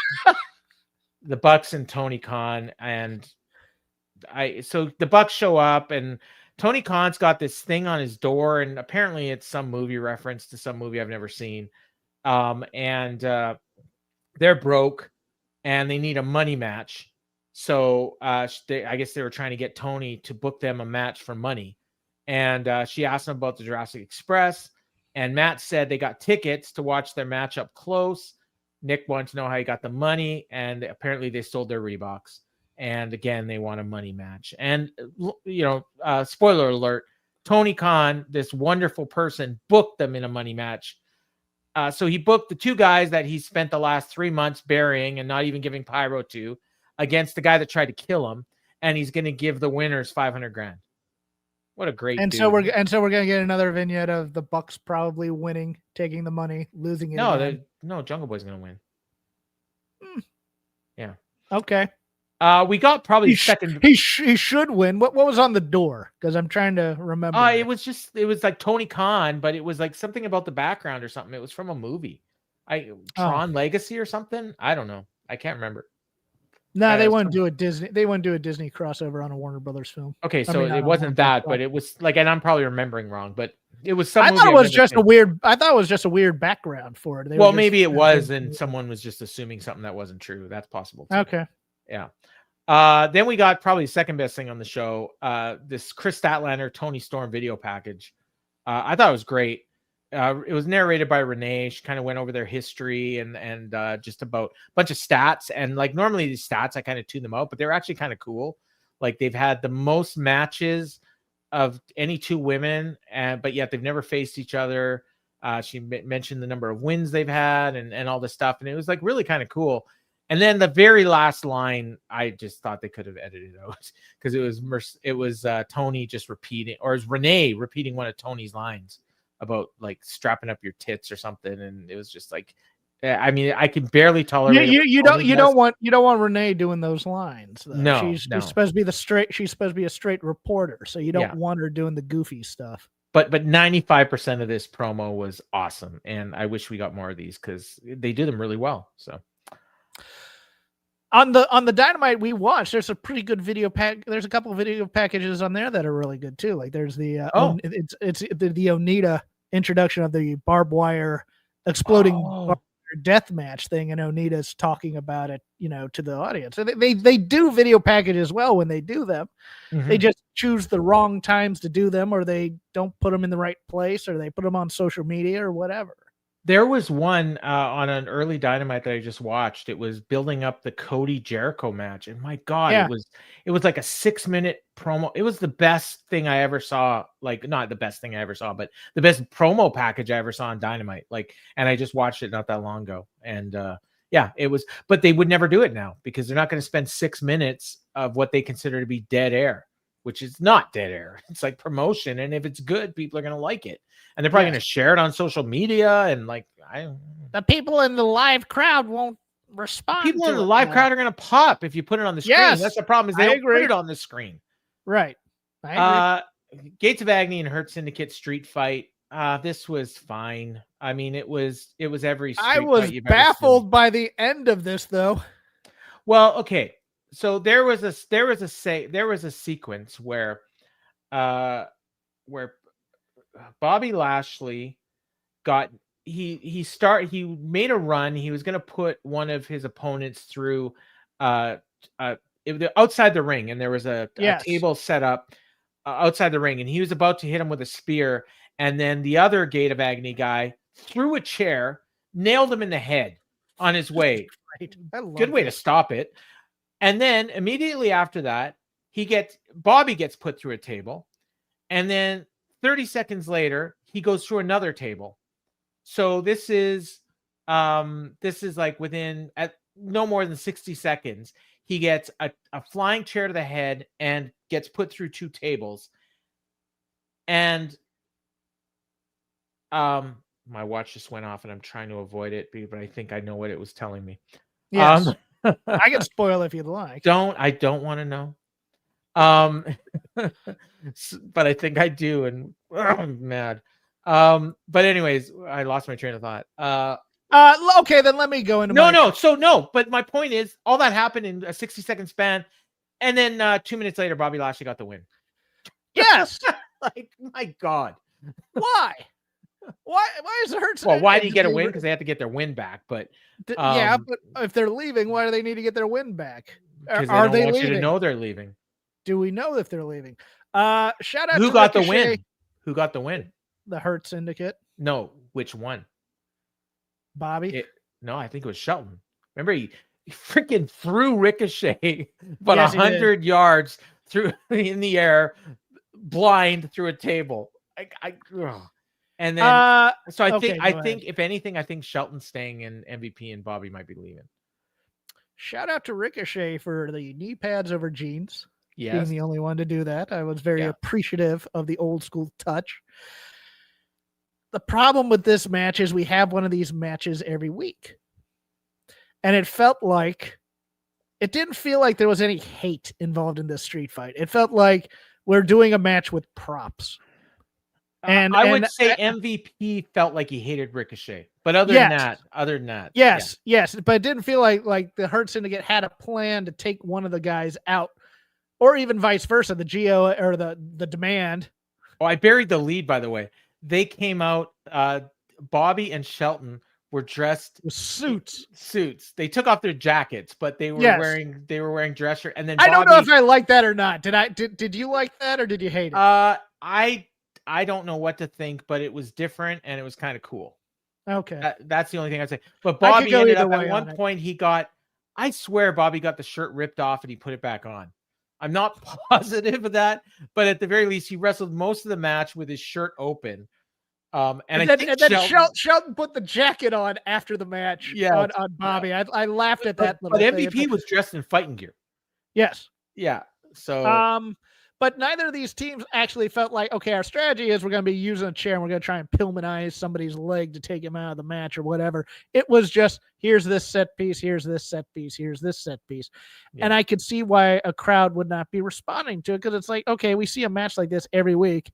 the Bucks and Tony Khan, and so the Bucks show up, and Tony Khan's got this thing on his door, and apparently it's some movie reference to some movie I've never seen. And they're broke, and they need a money match. So I guess they were trying to get Tony to book them a match for money. And she asked him about the Jurassic Express. And Matt said they got tickets to watch their match up close. Nick wanted to know how he got the money. And apparently they sold their Reeboks. And again, they want a money match. And, spoiler alert, Tony Khan, this wonderful person, booked them in a money match. So he booked the two guys that he spent the last 3 months burying and not even giving pyro to against the guy that tried to kill him. And he's going to give the winners $500,000. What a great dude. So we're going to get another vignette of the Bucks probably winning, taking the money, losing it. No, Jungle Boy's going to win. Yeah. Okay. We got probably second. He should win. What was on the door? Because I'm trying to remember. It was like Tony Khan, but it was like something about the background or something. It was from a movie. Tron Legacy or something. I don't know. I can't remember. No, they wouldn't do a Disney. They wouldn't do a Disney crossover on a Warner Brothers film. Okay, so it wasn't that, but it was like, and I'm probably remembering wrong, but it was some. I thought it was just a weird. I thought it was just a weird background for it. Well, maybe it was, and someone was just assuming something that wasn't true. That's possible too. Okay. Yeah. Then we got probably the second best thing on the show. This Chris Statlander, Tony Storm video package. I thought it was great. It was narrated by Renee. She kind of went over their history and just about a bunch of stats. And like normally these stats, I kind of tune them out, but they're actually kind of cool. Like they've had the most matches of any two women, but yet they've never faced each other. She mentioned the number of wins they've had and all this stuff. And it was like really kind of cool. And then the very last line, I just thought they could have edited out because it was Tony just repeating, or it was Renee repeating one of Tony's lines about like strapping up your tits or something, and it was just like, I mean, I can barely tolerate. You don't want Renee doing those lines. Though. No, she's supposed to be a straight reporter, so you don't want her doing the goofy stuff. But 95% of this promo was awesome, and I wish we got more of these because they do them really well. So. On the Dynamite we watched, there's a pretty good video pack. There's a couple of video packages on there that are really good too. Like there's the it's the Onita introduction of the barbed wire exploding death match thing, and Onita's talking about it, to the audience. So they do video packages well when they do them. Mm-hmm. They just choose the wrong times to do them, or they don't put them in the right place, or they put them on social media or whatever. There was one on an early Dynamite that I just watched. It was building up the Cody Jericho match, and my God, it was like a 6-minute promo. It was the best thing I ever saw. Like not the best thing I ever saw, but the best promo package I ever saw on Dynamite. Like, and I just watched it not that long ago, and it was. But they would never do it now because they're not going to spend 6 minutes of what they consider to be dead air, which is not dead air. It's like promotion, and if it's good, people are going to like it. And they're probably going to share it on social media, and like the people in the live crowd won't respond. People in the live crowd are going to pop if you put it on the screen. Yes, that's the problem. Is they don't put it on the screen. Right. I agree. Gates of Agony and Hurt Syndicate street fight. This was fine. I mean, it was every. I was baffled by the end of this, though. Well, okay. So there was a sequence where Bobby Lashley he made a run. He was going to put one of his opponents through outside the ring, and there was a table set up outside the ring, and he was about to hit him with a spear, and then the other Gate of Agony guy threw a chair, nailed him in the head on his way. Good way to stop it. And then immediately after that, Bobby gets put through a table, and then 30 seconds later, he goes through another table. So this is like within at no more than 60 seconds, he gets a flying chair to the head and gets put through 2 tables. And my watch just went off and I'm trying to avoid it, but I think I know what it was telling me. Yes. I can spoil if you'd like. I don't want to know. But I think I do, and I'm mad. But anyways, I lost my train of thought. Okay, then let me go into but my point is all that happened in a 60-second span, and then 2 minutes later, Bobby Lashley got the win. Yes. Like, my God. Why is it hurt? Well, why did he get a win? Because they have to get their win back. But but if they're leaving, why do they need to get their win back? Are they leaving? You to know they're leaving. Do we know if they're leaving? Shout out Who to got Ricochet. the win? Who got the win? The Hurt Syndicate. No, which one? Bobby? No, I think it was Shelton. Remember, he freaking threw Ricochet about 100 yards through in the air, blind through a table. And then, so I think if anything, I think Shelton's staying in MVP and Bobby might be leaving. Shout out to Ricochet for the knee pads over jeans. Yes. Being the only one to do that. I was very appreciative of the old school touch. The problem with this match is we have one of these matches every week. And it didn't feel like there was any hate involved in this street fight. It felt like we're doing a match with props. And I would say MVP felt like he hated Ricochet, but other than that, yes, but it didn't feel like the Hurt Syndicate had a plan to take one of the guys out, or even vice versa. The Geo or the Demand. Oh, I buried the lead, by the way. They came out. Bobby and Shelton were dressed with suits. They took off their jackets, but they were wearing dress shirt. And then I don't know if I like that or not. Did you like that or did you hate it? I don't know what to think, but it was different and it was kind of cool. Okay. That's the only thing I'd say. But Bobby ended up at one point, I swear Bobby got the shirt ripped off and he put it back on. I'm not positive of that, but at the very least, he wrestled most of the match with his shirt open. And then Shelton put the jacket on after the match on Bobby. I laughed at that. But MVP was dressed in fighting gear. Yes. Yeah. So but neither of these teams actually felt like, okay, our strategy is we're going to be using a chair and we're going to try and Pillmanize somebody's leg to take him out of the match or whatever. It was just, here's this set piece, here's this set piece, here's this set piece. Yeah. And I could see why a crowd would not be responding to it, because it's like, okay, we see a match like this every week.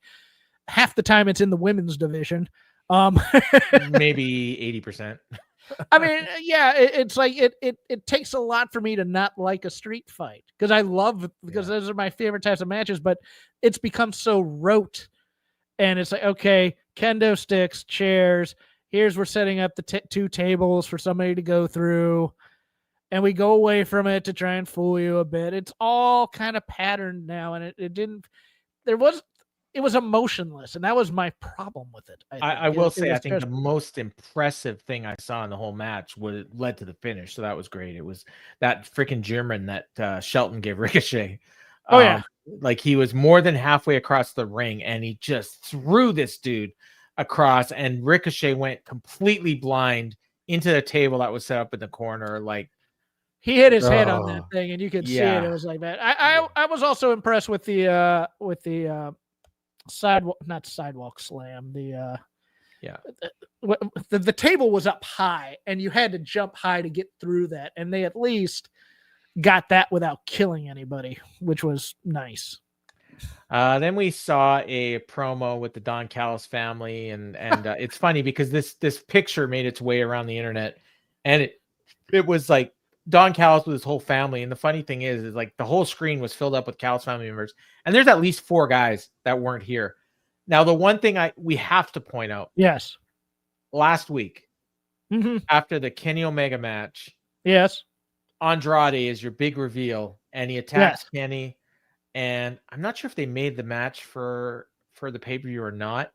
Half the time it's in the women's division. Maybe 80%. I mean, yeah, it's like it takes a lot for me to not like a street fight, because those are my favorite types of matches, but it's become so rote. And it's like, okay, kendo sticks, chairs. We're setting up the 2 tables for somebody to go through, and we go away from it to try and fool you a bit. It's all kind of patterned now, and it was emotionless, and that was my problem with it. I will say, I think the most impressive thing I saw in the whole match led to the finish, so that was great. It was that freaking German that Shelton gave Ricochet. Oh, yeah. Like, he was more than halfway across the ring, and he just threw this dude across, and Ricochet went completely blind into the table that was set up in the corner. Like, he hit his head on that thing, and you could see it. It was like that. I was also impressed with the not sidewalk slam. The table was up high, and you had to jump high to get through that, and they at least got that without killing anybody, which was nice. Then we saw a promo with the Don Callis family, and it's funny because this picture made its way around the internet, and it was like Don Callis with his whole family. And the funny thing is like the whole screen was filled up with Callis family members, and there's at least 4 guys that weren't here. Now, the one thing we have to point out, yes, last week, after the Kenny Omega match, yes, Andrade is your big reveal, and he attacks Kenny. And I'm not sure if they made the match for the pay-per-view or not.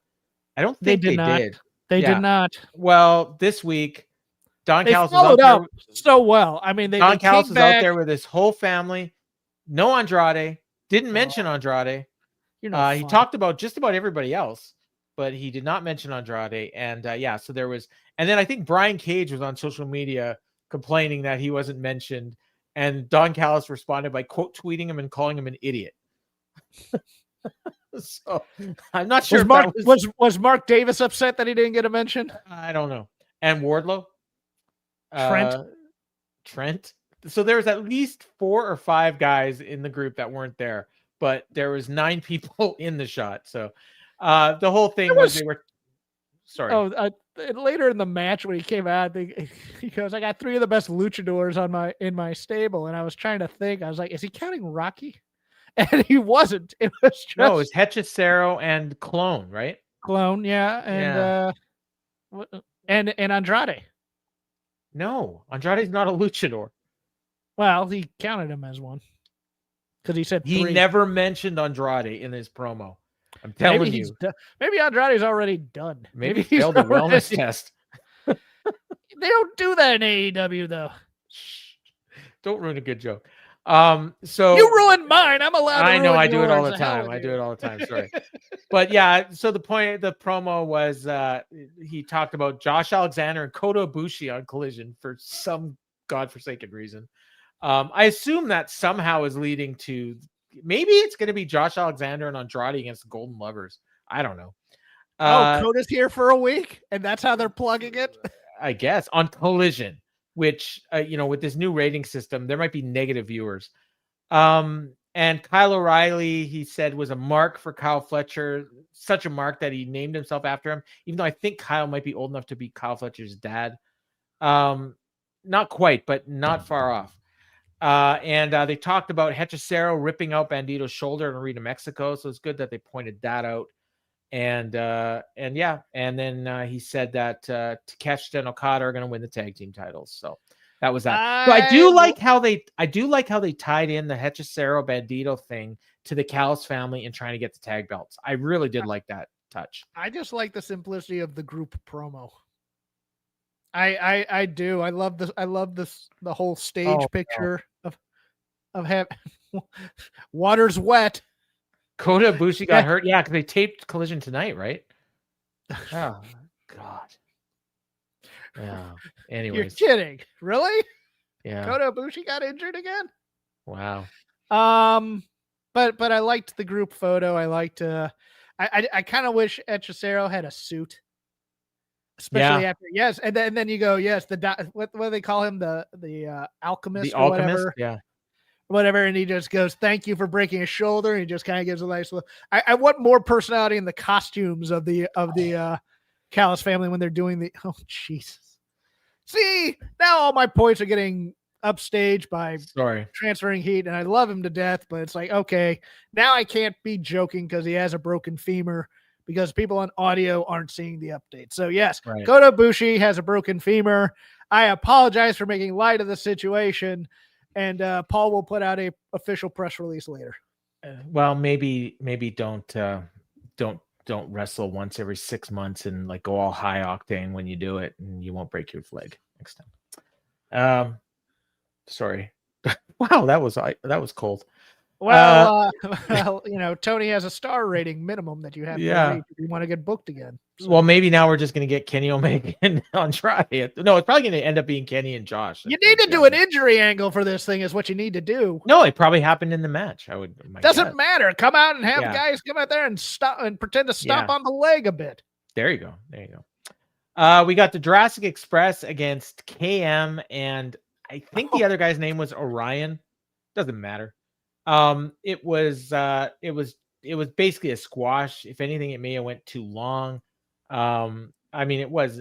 I don't think they did. They did not. Well, this week, Don Callis was out there so well. I mean, Don Callis was out there with his whole family. No Andrade. Didn't mention Andrade. He talked about just about everybody else. but he did not mention Andrade. And so there was, and then I think Brian Cage was on social media complaining that he wasn't mentioned, and Don Callis responded by quote tweeting him and calling him an idiot. So I'm not sure was Mark Davis upset that he didn't get a mention. I don't know. And Wardlow, Trent. So there was at least 4 or 5 guys in the group that weren't there, but there was 9 people in the shot. So the whole thing was they were sorry. Oh, later in the match when he came out, he goes, "I got 3 of the best luchadors in my stable," and I was trying to think. I was like, "Is he counting Rocky?" And he wasn't. It was just no. It was Hechicero and Clone, right? Clone, yeah, and Andrade. No, Andrade's not a luchador. Well, he counted him as one because he said 3. He never mentioned Andrade in his promo. I'm telling you. Maybe Andrade's already done. Maybe he failed a wellness test. They don't do that in AEW though. Don't ruin a good joke. So you ruined mine. I'm allowed to. I know I do it all the time. I do it all the time. Sorry. But yeah, so the promo was he talked about Josh Alexander and Kota Ibushi on Collision for some godforsaken reason. I assume that somehow is leading to maybe it's going to be Josh Alexander and Andrade against the Golden Lovers. I don't know. Kota's here for a week, and that's how they're plugging it. I guess on Collision, which with this new rating system, there might be negative viewers. And Kyle O'Reilly, he said, was a mark for Kyle Fletcher, such a mark that he named himself after him, even though I think Kyle might be old enough to be Kyle Fletcher's dad. Not quite, but not far off. And they talked about Hechicero ripping out Bandito's shoulder in Arena Mexico. So it's good that they pointed that out. And then he said that Takeshita and Okada are going to win the tag team titles. So that was that. But I do like how they tied in the Hechicero Bandito thing to the Callis family and trying to get the tag belts. I really did like that touch. I just like the simplicity of the group promo. I do. I love this. I love this. The whole stage picture of water's wet. Kota Ibushi got hurt. Yeah, because they taped Collision tonight, right? Oh God. Yeah. Anyways, you're kidding, really? Yeah. Kota Ibushi got injured again. Wow. But I liked the group photo. I liked. I kind of wish Hechicero had a suit. Especially after and then you go what do they call him, the alchemist or whatever, whatever, and he just goes, "Thank you for breaking his shoulder," and he just kind of gives a nice look. I want more personality in the costumes of the Callis family when they're doing the Jesus. See, now all my points are getting upstaged by transferring heat, and I love him to death, but it's like, okay, now I can't be joking because he has a broken femur. Because people on audio aren't seeing the update. So yes, Kota Ibushi has a broken femur. I apologize for making light of the situation, and Paul will put out a official press release later. Well, maybe don't wrestle once every 6 months and like go all high octane when you do it, and you won't break your leg next time. Sorry. Wow, that was cold. Well, Tony has a star rating minimum that you have to reach if you want to get booked again. So. Well, maybe now we're just going to get Kenny Omega and Andrade. No, it's probably going to end up being Kenny and Josh. You need to do an injury angle for this thing is what you need to do. No, it probably happened in the match. Doesn't matter. Come out and have guys come out there and stop and pretend to stop on the leg a bit. There you go. We got the Jurassic Express against KM, and I think the other guy's name was Orion. Doesn't matter. It was basically a squash. If anything, it may have went too long. It was,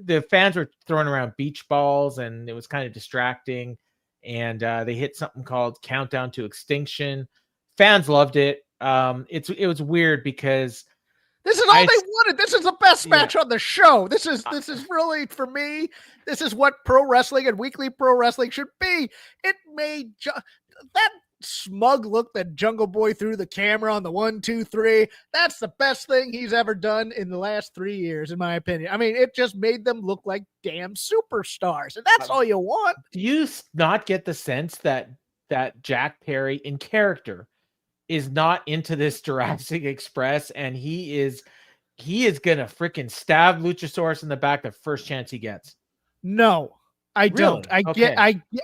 the fans were throwing around beach balls and it was kind of distracting. And, they hit something called Countdown to Extinction. Fans loved it. It was weird because this is all they wanted. This is the best match on the show. This is really, for me, this is what pro wrestling and weekly pro wrestling should be. It made that smug look that Jungle Boy threw the camera on the 1, 2, 3. That's the best thing he's ever done in the last 3 years, in my opinion. I mean, it just made them look like damn superstars, and that's all you want. Do you not get the sense that Jack Perry in character is not into this Jurassic Express, and he he is gonna freaking stab Luchasaurus in the back the first chance he gets. No, I don't. Okay.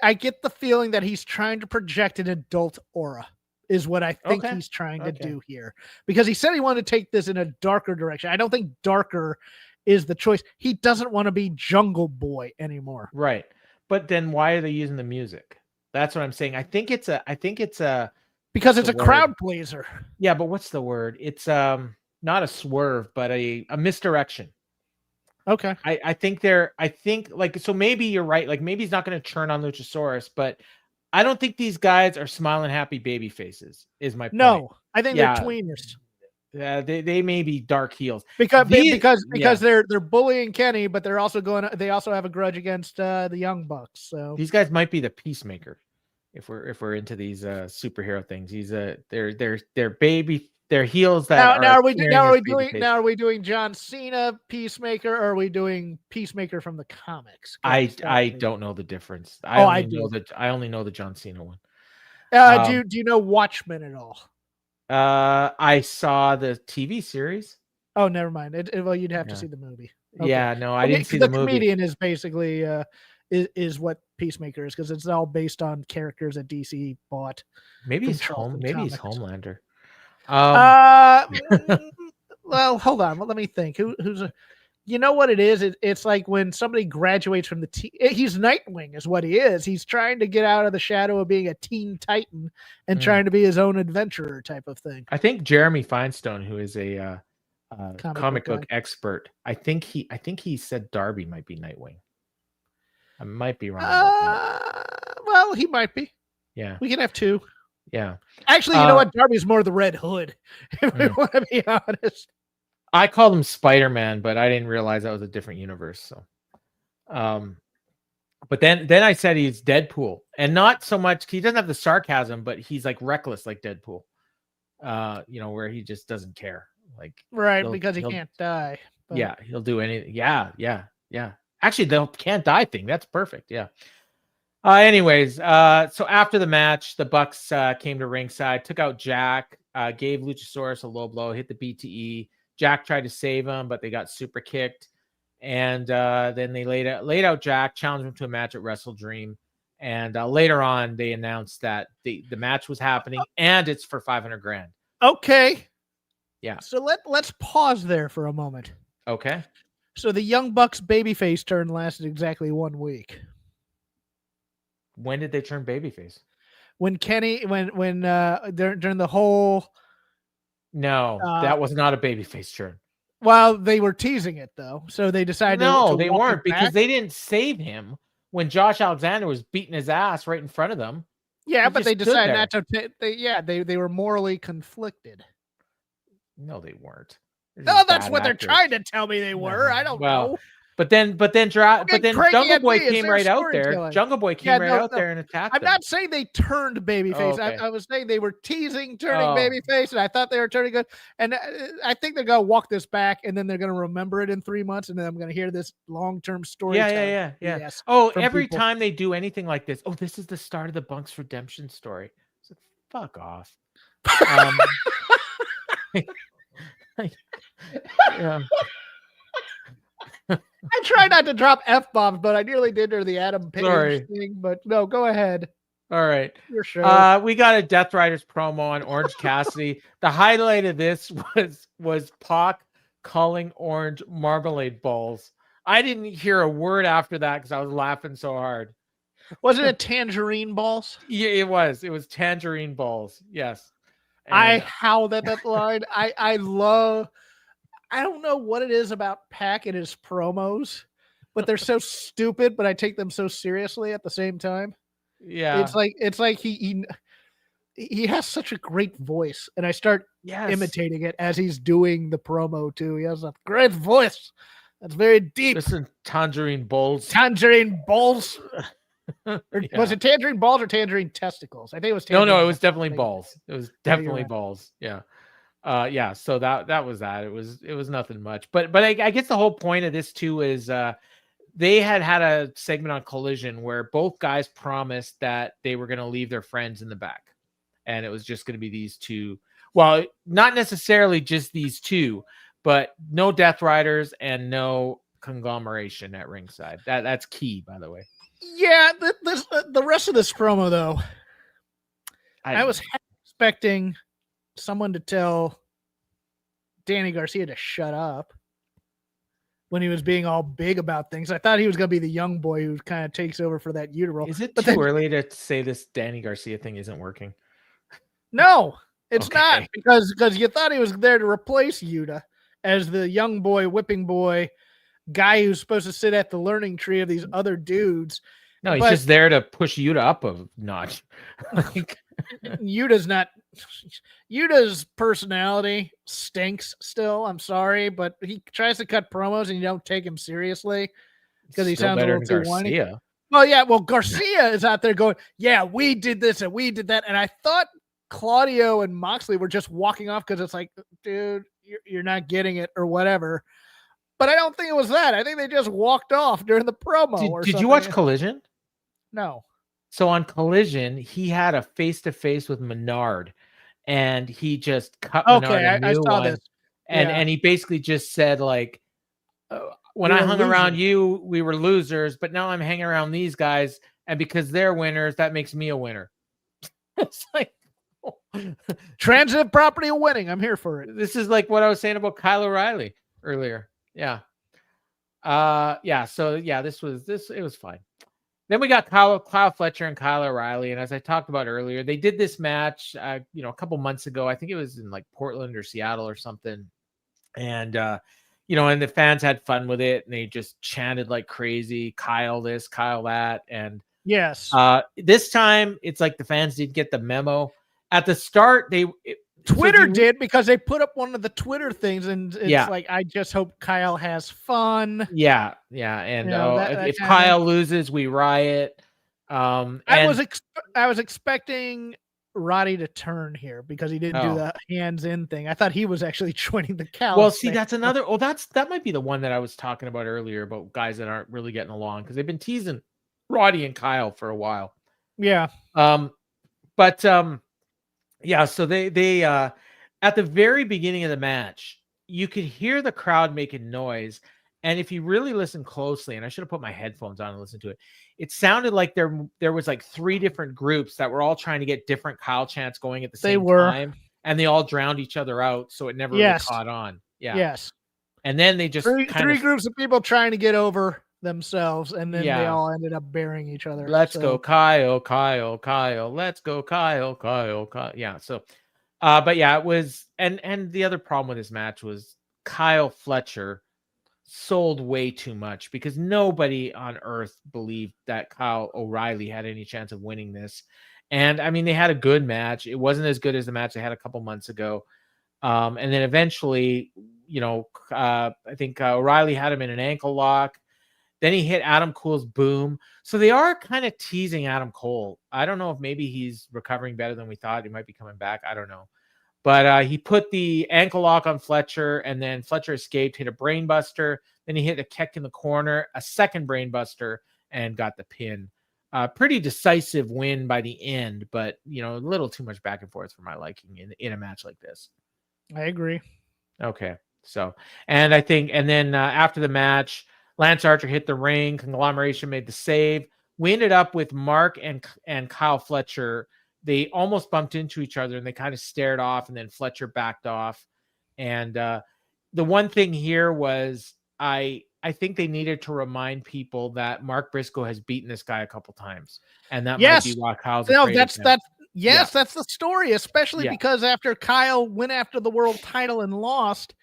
I get the feeling that he's trying to project an adult aura, is what I think he's trying to do here. Because he said he wanted to take this in a darker direction. I don't think darker is the choice. He doesn't want to be Jungle Boy anymore. Right. But then why are they using the music? That's what I'm saying. I think it's a because it's a crowd pleaser. Yeah, but what's the word? It's not a swerve, but a misdirection. Okay. I think so maybe you're right. Like maybe he's not going to turn on Luchasaurus, but I don't think these guys are smiling happy baby faces, is my point. No, I think they're tweeners. Yeah, they may be dark heels because they're bullying Kenny, but they also have a grudge against the Young Bucks. So these guys might be the Peacemaker if we're into these superhero things. They're heels that now are we doing John Cena Peacemaker, or are we doing Peacemaker from the comics? I don't know the difference. I only know the John Cena one. Do you know Watchmen at all? I saw the TV series. Oh, never mind. Well, you'd have to see the movie. Okay. Yeah, no, I didn't see the movie. The comedian is basically is what Peacemaker is, because it's all based on characters that DC bought. Maybe he's Homelander. Well, hold on. Well, let me think. Who's a? You know what it is? It's like when somebody graduates from he's Nightwing is what he is. He's trying to get out of the shadow of being a Teen Titan and trying to be his own adventurer type of thing. I think Jeremy Feinstein, who is a comic book expert, I think he said Darby might be Nightwing. I might be wrong. Well, he might be. Yeah. We can have two. Yeah. Actually, you know what? Darby's more the Red Hood, if we want to be honest. I called him Spider-Man, but I didn't realize that was a different universe. So, but then I said he's Deadpool, and not so much. He doesn't have the sarcasm, but he's like reckless, like Deadpool. Where he just doesn't care, like because he can't die. But... Yeah, he'll do anything. Yeah. Actually, the can't die thing, that's perfect. Yeah. Anyways, so after the match, the Bucks came to ringside, took out Jack, gave Luchasaurus a low blow, hit the BTE. Jack tried to save him, but they got super kicked. And then they laid out Jack, challenged him to a match at WrestleDream. And later on, they announced that the match was happening, and it's for $500,000. Okay. Yeah. So let's pause there for a moment. Okay. So the Young Bucks babyface turn lasted exactly 1 week. When did they turn babyface? When Kenny, when during the whole. No, that was not a babyface turn. Well, they were teasing it though, so they decided. No, they weren't, because they didn't save him when Josh Alexander was beating his ass right in front of them. Yeah, but they decided not to. They were morally conflicted. No, they weren't. No, that's what they're trying to tell me they were. I don't know. But then Jungle Boy came right out there. Jungle Boy came out there and attacked them. I'm not saying they turned babyface. Okay. I was saying they were teasing turning babyface, and I thought they were turning good. And I think they're gonna walk this back, and then they're gonna remember it in 3 months, and then I'm gonna hear this long-term story. Yeah. Yes, every time they do anything like this, this is the start of the Bucks redemption story. So fuck off. Yeah. I try not to drop F-bombs, but I nearly did during the Adam Page thing. But no, go ahead. All right. You're sure. We got a Death Riders promo on Orange Cassidy. The highlight of this was Pac calling Orange marmalade balls. I didn't hear a word after that because I was laughing so hard. Wasn't it tangerine balls? Yeah, it was. It was tangerine balls. Yes. And I howled at that line. I don't know what it is about Pac and his promos, but they're so stupid, but I take them so seriously at the same time. Yeah. It's like he has such a great voice, and I start imitating it as he's doing the promo too. He has a great voice. That's very deep. Listen, tangerine balls. Tangerine balls. Was it tangerine balls or tangerine testicles? I think it was tangerine. No, it was definitely balls. It was definitely balls. Yeah. So that was that. It was nothing much. But I guess the whole point of this too is they had a segment on Collision where both guys promised that they were going to leave their friends in the back, and it was just going to be these two. Well, not necessarily just these two, but no Death Riders and no conglomeration at ringside. That's key, by the way. Yeah, the rest of this promo though, I was expecting someone to tell Danny Garcia to shut up when he was being all big about things. I thought he was going to be the young boy who kind of takes over for that Yuta role. Is it too early to say this Danny Garcia thing isn't working? No, it's not, because you thought he was there to replace Yuta as the young boy, whipping boy, guy who's supposed to sit at the learning tree of these other dudes. No, he's just there to push Yuta up a notch. Yuta's personality stinks still. I'm sorry, but he tries to cut promos and you don't take him seriously because he sounds a little too whiny. Well, yeah, Garcia is out there going, yeah, we did this and we did that. And I thought Claudio and Moxley were just walking off because it's like, dude, you're not getting it or whatever. But I don't think it was that. I think they just walked off during the promo. Did you watch Collision? No. So on Collision, he had a face-to-face with Menard, and he just cut Menard a new one. This. And he basically just said, like, when I hung around you, we were losers, but now I'm hanging around these guys, and because they're winners, that makes me a winner. It's like transitive property of winning. I'm here for it. This is like what I was saying about Kyle O'Reilly earlier. Yeah. So it was fine. Then we got Kyle Fletcher and Kyle O'Reilly. And as I talked about earlier, they did this match, a couple months ago. I think it was in like Portland or Seattle or something. And, and the fans had fun with it. And they just chanted like crazy, Kyle this, Kyle that. And yes, this time it's like the fans didn't get the memo. At the start, Twitter did, because they put up one of the Twitter things, and it's like, I just hope Kyle has fun. Yeah. And if Kyle loses, we riot. I was expecting Roddy to turn here because he didn't do the hands in thing. I thought he was actually joining the Cal. Well, see, that's another. Oh, that might be the one that I was talking about earlier about guys that aren't really getting along, because they've been teasing Roddy and Kyle for a while. Yeah. So they at the very beginning of the match, you could hear the crowd making noise. And if you really listen closely, and I should have put my headphones on and listened to it, it sounded like there was like 3 different groups that were all trying to get different Kyle chants going at the same time. And they all drowned each other out. So it never really caught on. Yeah. Yes. And then they just three groups of people trying to get over themselves, and then they all ended up burying each other. Let's go Kyle. Let's go Kyle. Yeah. So, it was, and the other problem with this match was Kyle Fletcher sold way too much, because nobody on earth believed that Kyle O'Reilly had any chance of winning this. And I mean, they had a good match. It wasn't as good as the match they had a couple months ago. And then eventually, I think O'Reilly had him in an ankle lock. Then he hit Adam Cole's boom. So they are kind of teasing Adam Cole. I don't know if maybe he's recovering better than we thought. He might be coming back. I don't know. But he put the ankle lock on Fletcher, and then Fletcher escaped, hit a brain buster. Then he hit a kick in the corner, a second brain buster, and got the pin. Pretty decisive win by the end, but, a little too much back and forth for my liking in a match like this. I agree. Okay. So, and then after the match, Lance Archer hit the ring. Conglomeration made the save. We ended up with Mark and Kyle Fletcher. They almost bumped into each other, and they kind of stared off, and then Fletcher backed off. And the one thing here was I think they needed to remind people that Mark Briscoe has beaten this guy a couple times, and that might be why Kyle's afraid of him. That's the story, especially because after Kyle went after the world title and lost,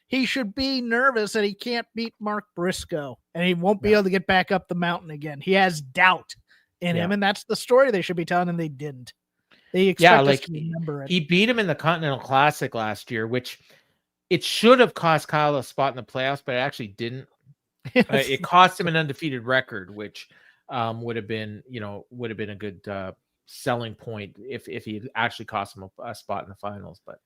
he should be nervous that he can't beat Mark Briscoe, and he won't be able to get back up the mountain again. He has doubt in him, and that's the story they should be telling, and they didn't. They expect us to remember it. He beat him in the Continental Classic last year, which it should have cost Kyle a spot in the playoffs, but it actually didn't. It cost him an undefeated record, which would have been a good selling point if he actually cost him a spot in the finals. But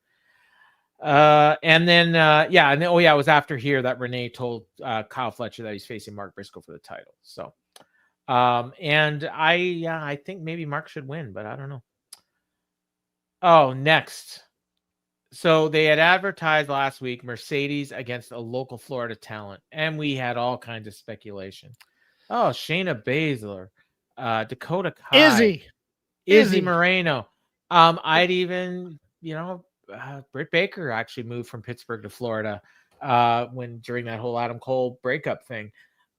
it was after here that Renee told Kyle Fletcher that he's facing Mark Briscoe for the title. So, I think maybe Mark should win, but I don't know. Oh, next, So they had advertised last week Mercedes against a local Florida talent, and we had all kinds of speculation. Oh, Shayna Baszler, Dakota Kai, Izzy Moreno. I'd even, Britt Baker actually moved from Pittsburgh to Florida during that whole Adam Cole breakup thing,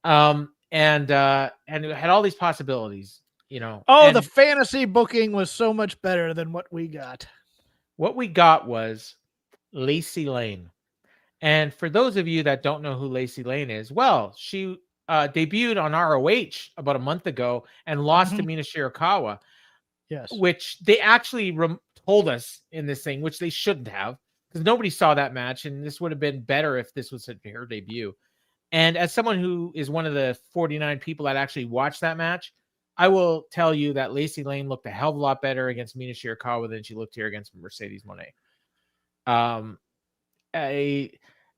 and it had all these possibilities. The fantasy booking was so much better than what we got. What we got was Lacey Lane. And for those of you that don't know who Lacey Lane is, well, she debuted on ROH about a month ago and lost to Mina Shirakawa. Yes. Which they actually told us in this thing, which they shouldn't have, because nobody saw that match. And this would have been better if this was her debut. And as someone who is one of the 49 people that actually watched that match, I will tell you that Lacey Lane looked a hell of a lot better against Mina Shirakawa than she looked here against Mercedes Moné.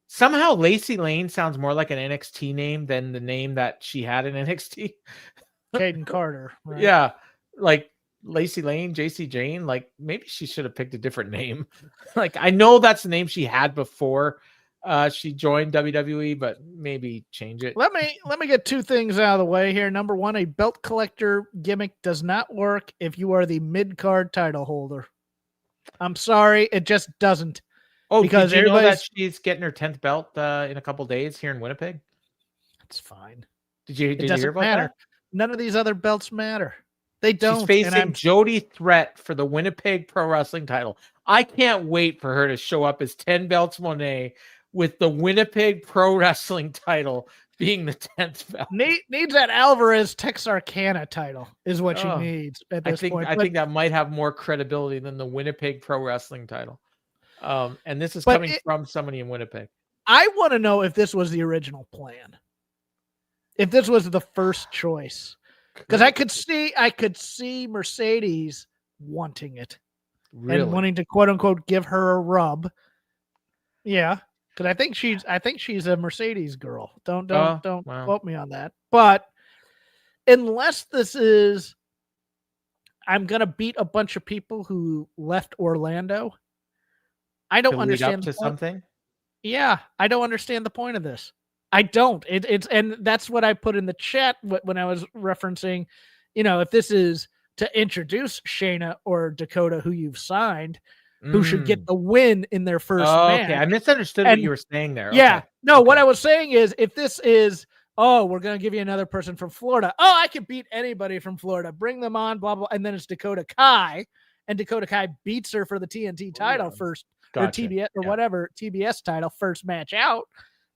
Somehow Lacey Lane sounds more like an NXT name than the name that she had in NXT. Caden Carter. Right? Yeah. Like Lacey Lane, JC Jane, like maybe she should have picked a different name. Like I know that's the name she had before she joined WWE, but maybe change it. Let me get two things out of the way here. Number one, a belt collector gimmick does not work if you are the mid-card title holder. I'm sorry, it just doesn't. Oh, because did you know that she's getting her 10th belt in a couple days here in Winnipeg? That's fine. Did you hear about that? None of these other belts matter. They don't. She's facing Jody Threat for the Winnipeg Pro Wrestling title. I can't wait for her to show up as 10 belts Monet with the Winnipeg Pro Wrestling title being the 10th belt. Needs that Alvarez Texarkana title is what she needs at this point. I think that might have more credibility than the Winnipeg Pro Wrestling title. And this is coming from somebody in Winnipeg. I want to know if this was the original plan. If this was the first choice. Because I could see Mercedes wanting it. Really? And wanting to quote unquote give her a rub. Yeah. Because I think she's a Mercedes girl. Don't quote me on that. But unless this is I'm gonna beat a bunch of people who left Orlando. I don't understand to something. Yeah, I don't understand the point of this. I don't. It's and that's what I put in the chat when I was referencing, if this is to introduce Shayna or Dakota, who you've signed, who should get the win in their first match. Okay, I misunderstood what you were saying there. Yeah, okay. No, what I was saying is if this is, we're going to give you another person from Florida. Oh, I can beat anybody from Florida. Bring them on, blah, blah. And then it's Dakota Kai, and Dakota Kai beats her for the TNT title first, gotcha. Or TBS or whatever, TBS title, first match out.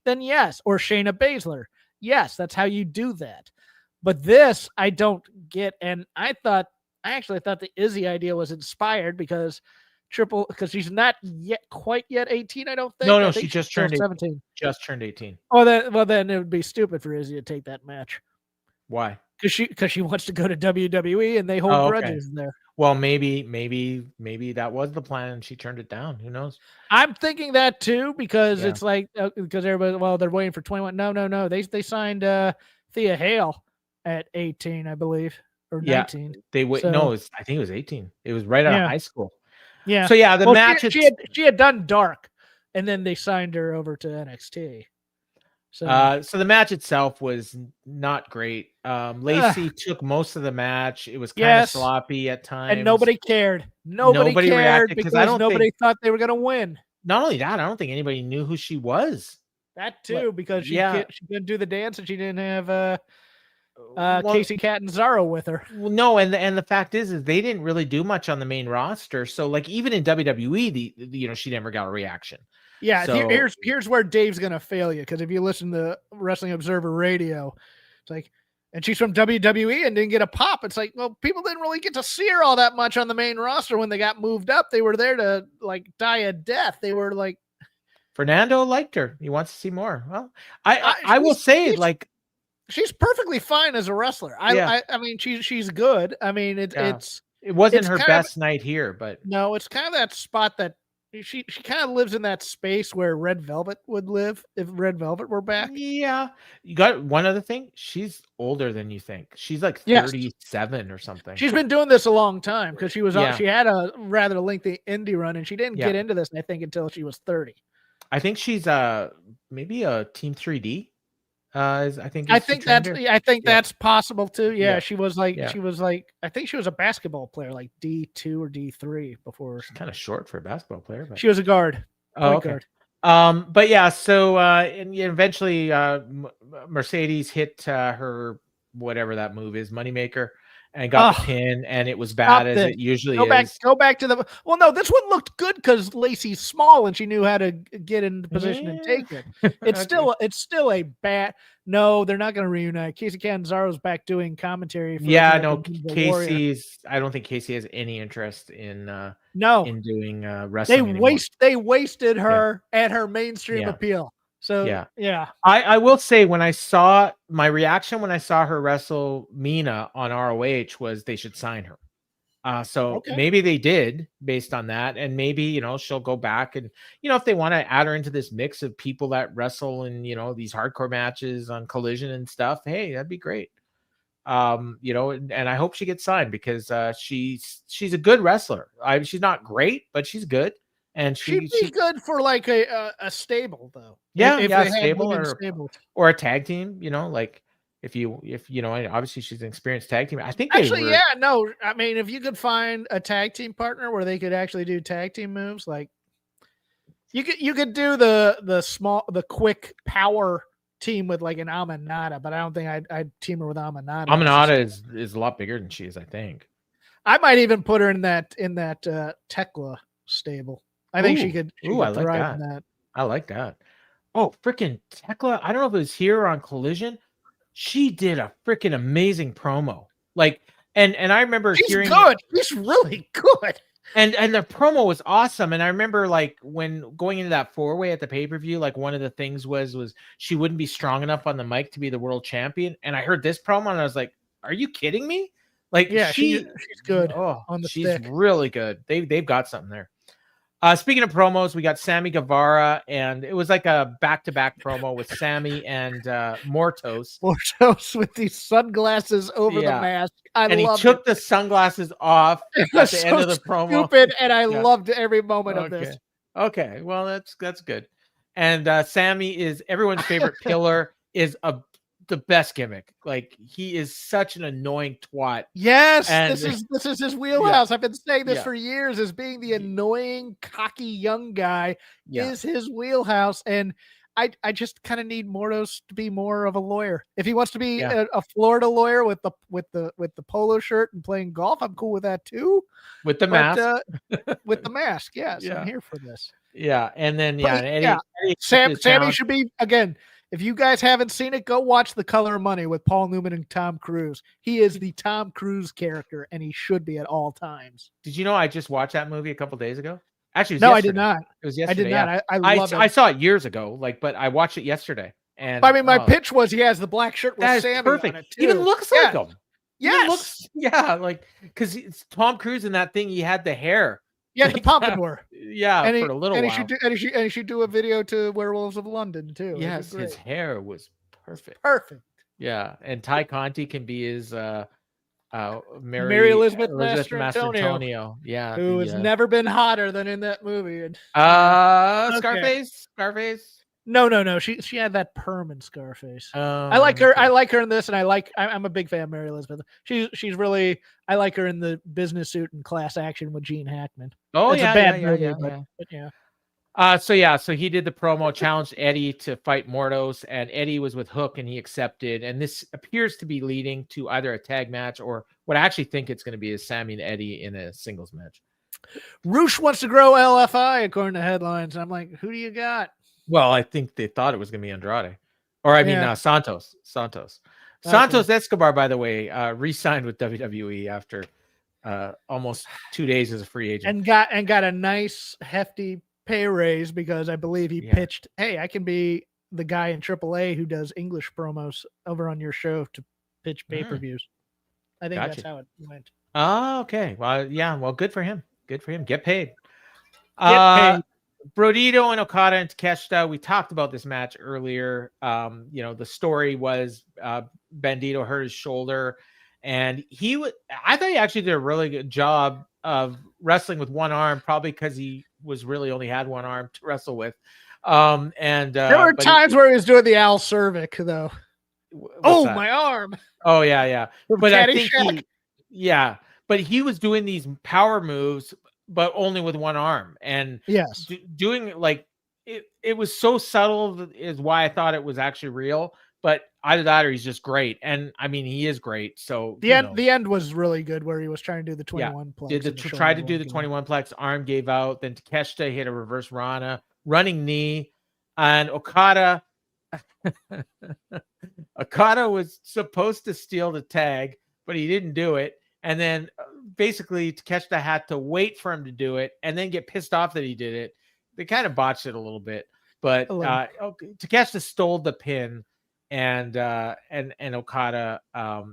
Then yes, or Shayna Baszler. Yes, that's how you do that. But this I don't get. And I actually thought the Izzy idea was inspired because she's not quite yet 18, I don't think. No, she just turned 17. Just turned 18. Oh, then it would be stupid for Izzy to take that match. Why? Because she wants to go to WWE and they hold grudges there. Well, maybe that was the plan and she turned it down. Who knows? I'm thinking that too because it's like because everybody they're waiting for 21. No. They signed Thea Hale at 18, I believe, or 19. They wait. So, no, I think it was 18. It was right out of high school. Yeah. So the match she had done Dark, and then they signed her over to NXT. So the match itself was not great. Lacey took most of the match. It was kind of sloppy at times, and nobody cared. Nobody cared reacted because nobody thought they were going to win. Not only that, I don't think anybody knew who she was. That too, because she didn't do the dance and she didn't have Casey Catanzaro with her. Well, no, and the fact is they didn't really do much on the main roster. So like even in WWE, she never got a reaction. Yeah, so, here's where Dave's gonna fail you because if you listen to Wrestling Observer Radio, it's like, and she's from WWE and didn't get a pop. It's like, well, people didn't really get to see her all that much on the main roster when they got moved up. They were there to like die a death. They were like, Fernando liked her. He wants to see more. Well, I will say like. She's perfectly fine as a wrestler. I mean, she's good. I mean, it wasn't her best night here, but no, it's kind of that spot that she kind of lives in that space where Red Velvet would live if Red Velvet were back. Yeah. You got one other thing. She's older than you think. She's like 37 or something. She's been doing this a long time because she had a rather lengthy indie run, and she didn't get into this, I think, until she was 30. I think she's maybe a Team 3D. I think that's possible too. Yeah, she was like I think she was a basketball player, like D2 or D3 before. She's kind of short for a basketball player, but she was a guard. Okay. Guard. But yeah, so and eventually Mercedes hit her whatever that move is, Moneymaker, and got the pin, and it was bad as it usually is. Go back to the. Well, no, this one looked good because Lacey's small and she knew how to get into position and take it. It's still a bad. No, they're not going to reunite. Casey Catanzaro's back doing commentary. Casey's. I don't think Casey has any interest in doing wrestling. They wasted her at her mainstream appeal. So yeah. I will say when I saw my reaction when I saw her wrestle Mina on ROH was they should sign her. Maybe they did based on that, and maybe she'll go back and if they want to add her into this mix of people that wrestle in these hardcore matches on Collision and stuff, hey, that'd be great. And I hope she gets signed because she's a good wrestler. She's not great, but she's good. And she'd be good for like a stable though. A stable or a tag team, like if obviously she's an experienced tag team. I think I mean, if you could find a tag team partner where they could actually do tag team moves, like you could do the quick power team with like an Amanada, but I don't think I'd team her with Amanada. Amanada is a lot bigger than she is, I think. I might even put her in that Tekla stable. I think she could I like that. I like that. Oh, freaking Tekla. I don't know if it was here or on Collision. She did a freaking amazing promo. Like, and I remember hearing good. She's really good. And the promo was awesome. And I remember like when going into that 4-way at the pay-per-view, like one of the things was she wouldn't be strong enough on the mic to be the world champion. And I heard this promo and I was like, are you kidding me? Like, she's good. She's really good. They've got something there. Speaking of promos, we got Sammy Guevara, and it was like a back-to-back promo with Sammy and Mortos. Mortos with these sunglasses over the mask. He took the sunglasses off at the end of the promo. Stupid, and I loved every moment of this. Okay, well that's good. And Sammy is everyone's favorite pillar. Is the best gimmick. Like he is such an annoying twat. Yes, and this is his wheelhouse. I've been saying this for years as being the annoying, cocky young guy is his wheelhouse. And I just kind of need Mortos to be more of a lawyer. If he wants to be a Florida lawyer with the polo shirt and playing golf, I'm cool with that too. With the mask. With the mask, yes. I'm here for this. Yeah, and then Sammy should be again. If you guys haven't seen it, go watch The Color of Money with Paul Newman and Tom Cruise. He is the Tom Cruise character, and he should be at all times. Did you know I just watched that movie a couple days ago? Actually, it was yesterday. I did not. It was yesterday. I did not. I love it. I saw it years ago, but I watched it yesterday. And I mean, my pitch was he has the black shirt with Sammy perfect. on it too. Even looks like him. Yes. Because it's Tom Cruise in that thing. He had the hair. Yeah, the pompadour. And for a little while. He should do a video to Werewolves of London too. Yes, his hair was perfect. Yeah, and Ty Conti can be his Mary Elizabeth Mastrantonio. Yeah, who has never been hotter than in that movie. Scarface. No. She had that perm in Scarface. I like her. I like her in this, and I'm a big fan of Mary Elizabeth. She's really. I like her in the business suit and Class Action with Gene Hackman. Oh, it's yeah, a bad movie, but yeah. So he did the promo, challenged Eddie to fight Mortos, and Eddie was with Hook, and he accepted. And this appears to be leading to either a tag match or what I actually think it's going to be is Sammy and Eddie in a singles match. Roosh wants to grow LFI according to headlines. I'm like, who do you got? Well, I think they thought it was going to be Andrade, or Santos. Santos Escobar, by the way, re-signed with WWE after almost 2 days as a free agent, and got a nice hefty pay raise because I believe he pitched, "Hey, I can be the guy in AAA who does English promos over on your show to pitch pay-per-views." I think that's how it went. Oh, okay. Well, yeah. Well, good for him. Get paid. Get paid. Brodito and Okada and Takeshita. We talked about this match earlier. The story was Bandito hurt his shoulder, and I thought he actually did a really good job of wrestling with one arm, probably because he was really only had one arm to wrestle with. There were times where he was doing the Al Cervic, though. My arm. Oh yeah. But I think but he was doing these power moves, but only with one arm, and doing like it was so subtle is why I thought it was actually real. But either that or he's just great, and I mean he is great. So the end was really good, where he was trying to do the 21 plex. Tried to do the 21 plex, arm gave out. Then Takeshita hit a reverse Rana, running knee, and Okada was supposed to steal the tag, but he didn't do it. And then basically Takeshita had to wait for him to do it and then get pissed off that he did it. They kind of botched it a little bit, but Takeshita stole the pin, and Okada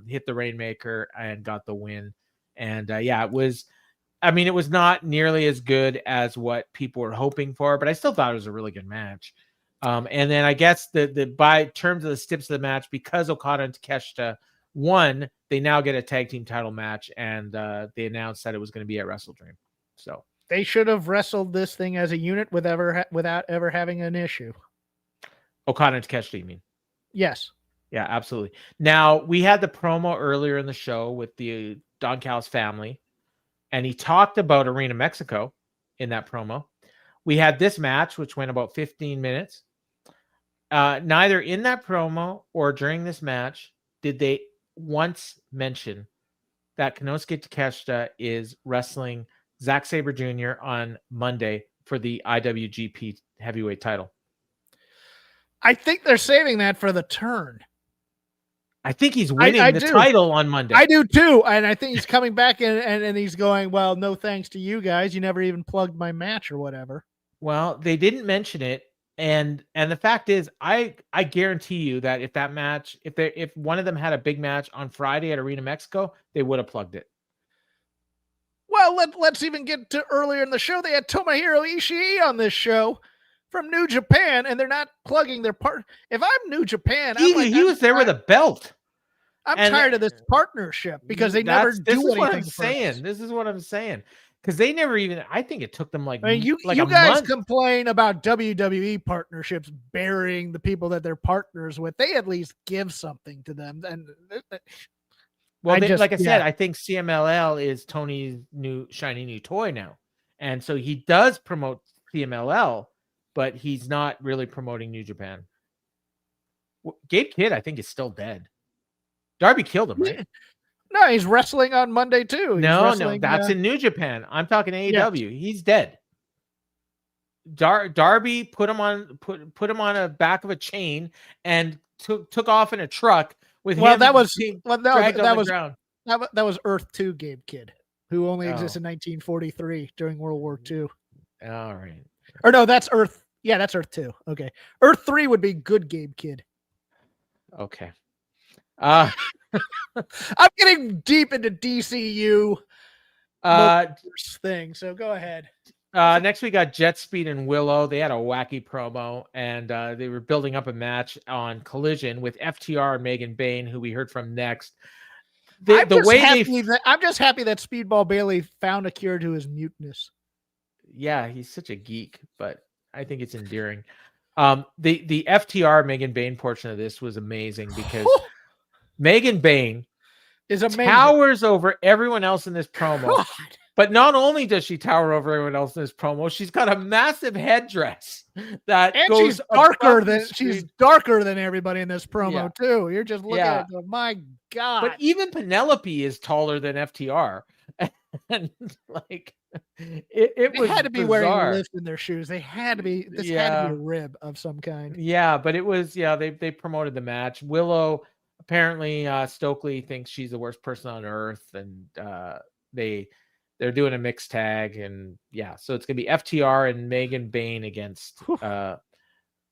hit the Rainmaker and got the win. And it was not nearly as good as what people were hoping for, but I still thought it was a really good match. And then I guess the by terms of the steps of the match, because Okada and Takeshita won, they now get a tag team title match, and they announced that it was going to be at WrestleDream. So they should have wrestled this thing as a unit without ever having an issue. Okada and Takeshita, you mean? Yes. Yeah, absolutely. Now, we had the promo earlier in the show with the Don Callis family, and he talked about Arena Mexico in that promo. We had this match, which went about 15 minutes. Neither in that promo or during this match did they once mention that Konosuke Takeshita is wrestling Zack Sabre Jr. on Monday for the IWGP heavyweight title. I think they're saving that for the turn. I think he's winning the title on Monday. I do too. And I think he's coming back and he's going, well, no thanks to you guys. You never even plugged my match or whatever. Well, they didn't mention it. And the fact is, I guarantee you that if that match, if one of them had a big match on Friday at Arena Mexico, they would have plugged it. Well, let's even get to earlier in the show. They had Tomohiro Ishii on this show from New Japan, and they're not plugging their part. If I'm New Japan, he was there with a belt. I'm tired of this partnership because they never do anything. This is what I'm saying. Because they never even, I think it took them you guys complain about WWE partnerships burying the people that they're partners with. They at least give something to them. And I said, I think CMLL is Tony's shiny new toy now. And so he does promote CMLL, but he's not really promoting New Japan. Gabe Kidd, I think, is still dead. Darby killed him, right? No, he's wrestling on Monday too. No, that's in New Japan. I'm talking AEW. Yeah. He's dead. Darby put him on a back of a chain and took off in a truck with him. That was Earth 2 Gabe Kidd, who only existed in 1943 during World War II. All right. Or no, that's Earth. Yeah, that's Earth 2. Okay. Earth 3 would be good Gabe Kidd. Okay. I'm getting deep into DCU thing, so go ahead. Next we got Jet Speed and Willow. They had a wacky promo, and they were building up a match on Collision with FTR and Megan Bayne, who we heard from next. I'm just happy that Speedball Bailey found a cure to his muteness. Yeah, he's such a geek, but I think it's endearing. The FTR Megan Bayne portion of this was amazing because Megan Bayne is amazing. Towers over everyone else in this promo. God. But not only does she tower over everyone else in this promo, she's got a massive headdress that goes she's darker than everybody in this promo too. You're just looking at it, my God. But even Penelope is taller than FTR. And it had to be bizarre. Wearing lift in their shoes. They had to be. This had to be a rib of some kind. Yeah, but it was. Yeah, they promoted the match. Willow apparently Stokely thinks she's the worst person on earth, and they're doing a mixed tag, and so it's gonna be FTR and Megan Bayne against what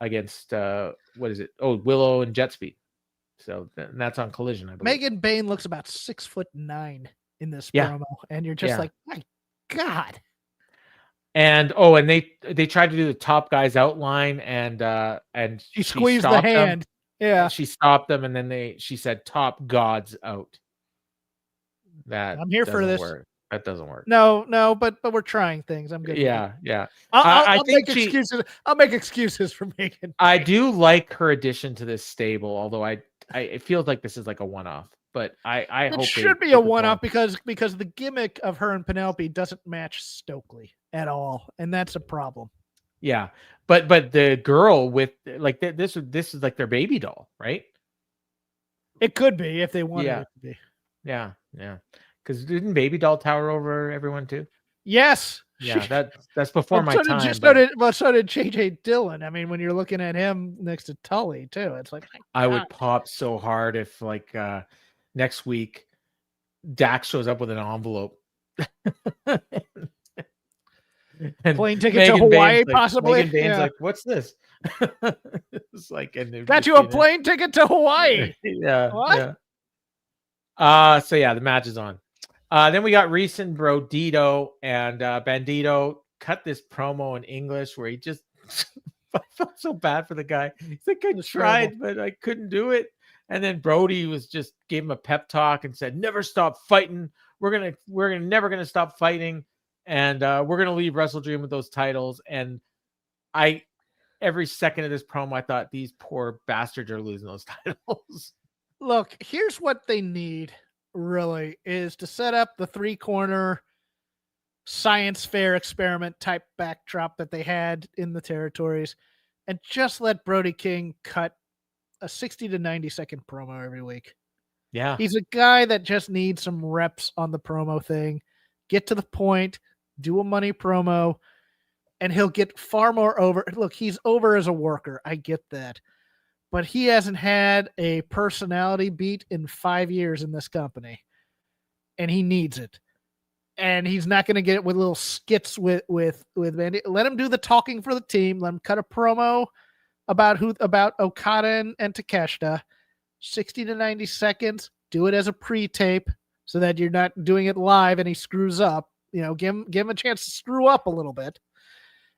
is it? Oh, Willow and Jet Speed. So that's on Collision, I believe. Megan Bayne looks about 6'9" in this promo, and you're just like, my God. And they tried to do the top guys outline, and she squeezed the hand. Them. Yeah, she stopped them, and then she said top gods out. That I'm here for this. Work. That doesn't work. No, but we're trying things. I'm good. Yeah. I'll make excuses. I'll make excuses for Megan. I do like her addition to this stable, although it feels like this is like a one-off. But I hope it should be a one-off because the gimmick of her and Penelope doesn't match Stokely at all, and that's a problem. Yeah, but the girl with like this is like their baby doll, right? It could be if they wanted it to be. Yeah. Because didn't Baby Doll tower over everyone too? Yes. Yeah, that's before my time. So did JJ Dillon. I mean, when you're looking at him next to Tully too, it's like I would pop so hard if like next week Dax shows up with an envelope. And plane ticket to Hawaii, possibly. Megan Bain's like, what's this? It's like, got you a plane ticket to Hawaii. Yeah. What? Yeah. So yeah, the match is on. Then we got Reese and Brodito, and Bandito cut this promo in English where he just I felt so bad for the guy. He's like, I tried, but I couldn't do it. And then Brody gave him a pep talk and said, never stop fighting. We're never gonna stop fighting. And we're gonna leave WrestleDream with those titles. And every second of this promo, I thought these poor bastards are losing those titles. Look, here's what they need, really, is to set up the 3-corner science fair experiment type backdrop that they had in the territories, and just let Brody King cut a 60 to 90 second promo every week. Yeah. He's a guy that just needs some reps on the promo thing. Get to the point, do a money promo, and he'll get far more over. Look, he's over as a worker. I get that. But he hasn't had a personality beat in 5 years in this company. And he needs it. And he's not going to get it with little skits with Mandy. Let him do the talking for the team. Let him cut a promo about Okada and Takeshita. 60 to 90 seconds. Do it as a pre-tape so that you're not doing it live and he screws up. You know, give him a chance to screw up a little bit.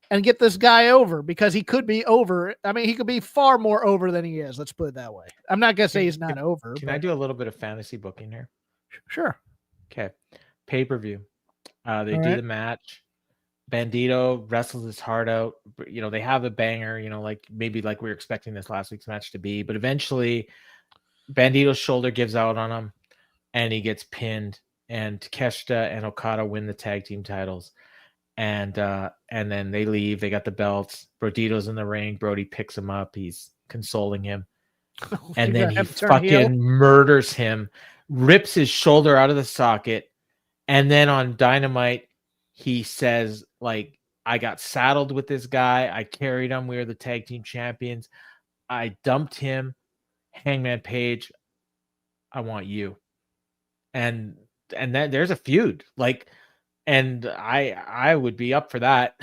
And get this guy over, because he could be over. I mean, he could be far more over than he is. Let's put it that way. I'm not going to say he's not over. Can I do a little bit of fantasy booking here? Sure. Okay. Pay-per-view. They do the match. Bandito wrestles his heart out. You know, they have a banger, you know, like maybe like we were expecting this last week's match to be. But eventually, Bandito's shoulder gives out on him, and he gets pinned. And Takeshita and Okada win the tag team titles. And then they leave. They got the belts. Brodito's in the ring. Brody picks him up. He's consoling him. And then he fucking murders him, rips his shoulder out of the socket. And then on Dynamite, he says, like, I got saddled with this guy. I carried him. We were the tag team champions. I dumped him. Hangman Page, I want you. And then there's a feud. Like, and I would be up for that.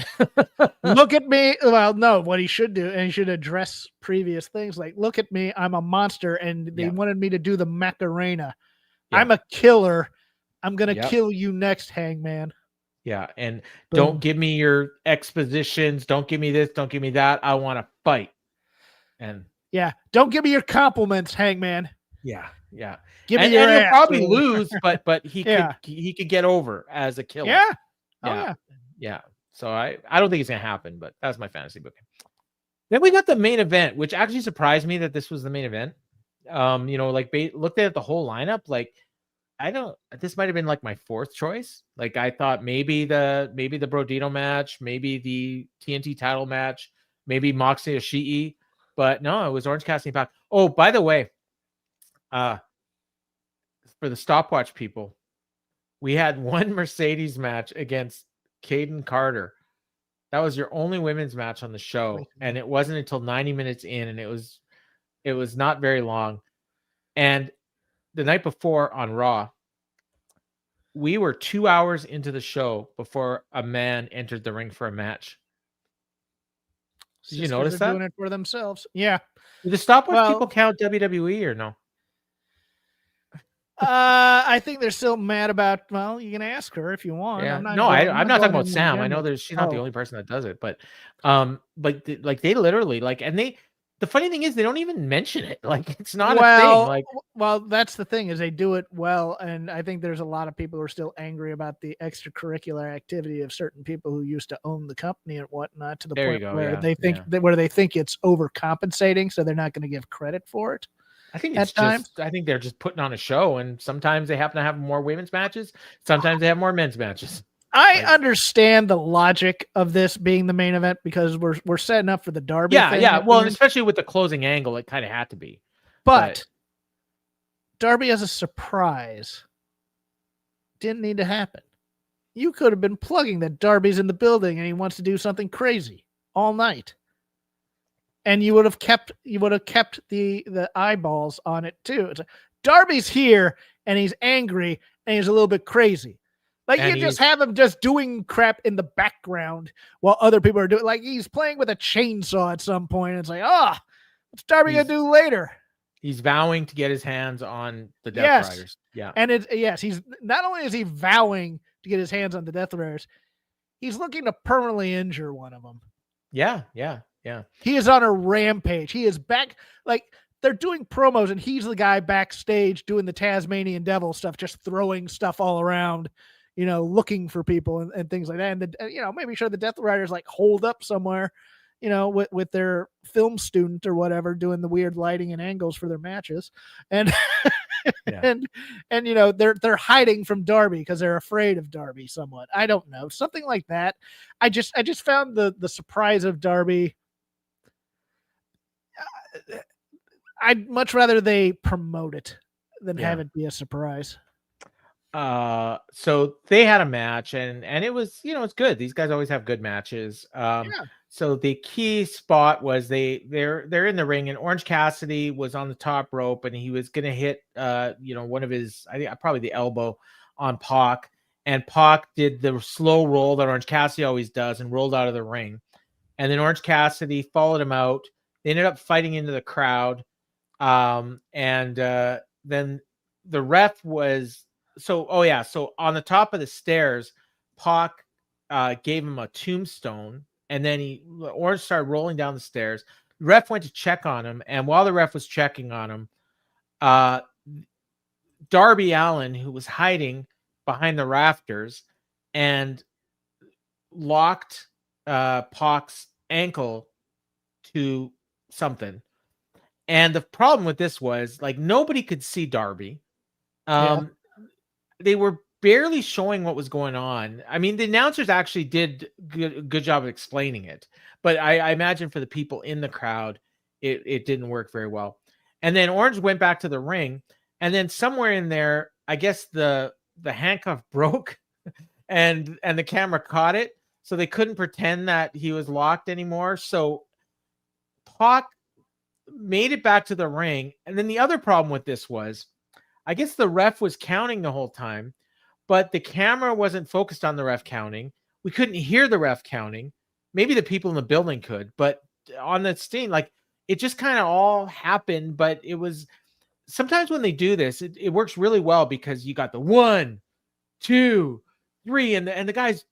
Look at me. Well, no, what he should do, and he should address previous things like, look at me, I'm a monster, and they wanted me to do the Macarena. Yeah. I'm a killer. I'm going to kill you next, Hangman. Yeah, and don't give me your expositions. Don't give me this. Don't give me that. I want to fight. And yeah, don't give me your compliments, Hangman. Yeah. Give me your ass. He'll probably lose, but he could get over as a killer. Yeah. Yeah. So I don't think it's gonna happen, but that's my fantasy booking. Then we got the main event, which actually surprised me that this was the main event. You know, like looked at the whole lineup, like this might have been like my fourth choice. Like I thought maybe the Brodito match, maybe the TNT title match, maybe Moxley Ishii, but no, it was Orange Cassidy and Pac. Oh, by the way, for the stopwatch people, we had one Mercedes match against Caden Carter. That was your only women's match on the show, and it wasn't until 90 minutes in, and it was not very long. And the night before on Raw, we were 2 hours into the show before a man entered the ring for a match. Did you notice that? Doing it for themselves. Yeah. Do the stopwatch people count WWE or no? I think they're still mad about. Well, you can ask her if you want. Yeah. I'm not. No, I'm not talking about into Sam. I agenda. know she's not the only person that does it, but like they literally like, and the funny thing is they don't even mention it. Like it's not a thing. Like, well, that's the thing is they do it well, and I think there's a lot of people who are still angry about the extracurricular activity of certain people who used to own the company and whatnot, to the point where they think where they think it's overcompensating, so they're not going to give credit for it. I think I think they're just putting on a show, and sometimes they happen to have more women's matches. Sometimes they have more men's matches. I understand the logic of this being the main event because we're setting up for the Darby. Yeah. Well, and especially with the closing angle, it kind of had to be. But Darby as a surprise didn't need to happen. You could have been plugging that Darby's in the building and he wants to do something crazy all night. And you would have kept the eyeballs on it too. It's like, Darby's here and he's angry and he's a little bit crazy. Like, you just have him just doing crap in the background while other people are doing, like he's playing with a chainsaw at some point. It's like, what's Darby gonna do later? He's vowing to get his hands on the Death Riders. Yeah. And he's not only is he vowing to get his hands on the Death Riders, he's looking to permanently injure one of them. Yeah. He is on a rampage. He is back. Like, they're doing promos and he's the guy backstage doing the Tasmanian Devil stuff, just throwing stuff all around, looking for people and things like that. And maybe sure the Death Riders like holed up somewhere, with their film student or whatever, doing the weird lighting and angles for their matches. And, and they're hiding from Darby because they're afraid of Darby somewhat. I don't know. Something like that. I just found the surprise of Darby. I'd much rather they promote it than have it be a surprise. So they had a match and it was, it's good. These guys always have good matches. So the key spot was they're in the ring and Orange Cassidy was on the top rope and he was going to hit, one of his, I think probably the elbow on Pac, and Pac did the slow roll that Orange Cassidy always does and rolled out of the ring. And then Orange Cassidy followed him out. They ended up fighting into the crowd. Then the ref was, so on the top of the stairs, Pac gave him a tombstone, and then Orange started rolling down the stairs. The ref went to check on him, and while the ref was checking on him, Darby Allin, who was hiding behind the rafters, and locked Pac's ankle to something. And the problem with this was, like, nobody could see Darby. They were barely showing what was going on. I mean, the announcers actually did good job of explaining it, but I imagine for the people in the crowd, it didn't work very well. And then Orange went back to the ring, and then somewhere in there, I guess the handcuff broke, and the camera caught it, so they couldn't pretend that he was locked anymore. So Pac made it back to the ring. And then the other problem with this was, I guess the ref was counting the whole time, but the camera wasn't focused on the ref counting. We couldn't hear the ref counting. Maybe the people in the building could, but on the scene, like, it just kind of all happened. But it was, sometimes when they do this, it works really well because you got the 1, 2, 3, and the guy's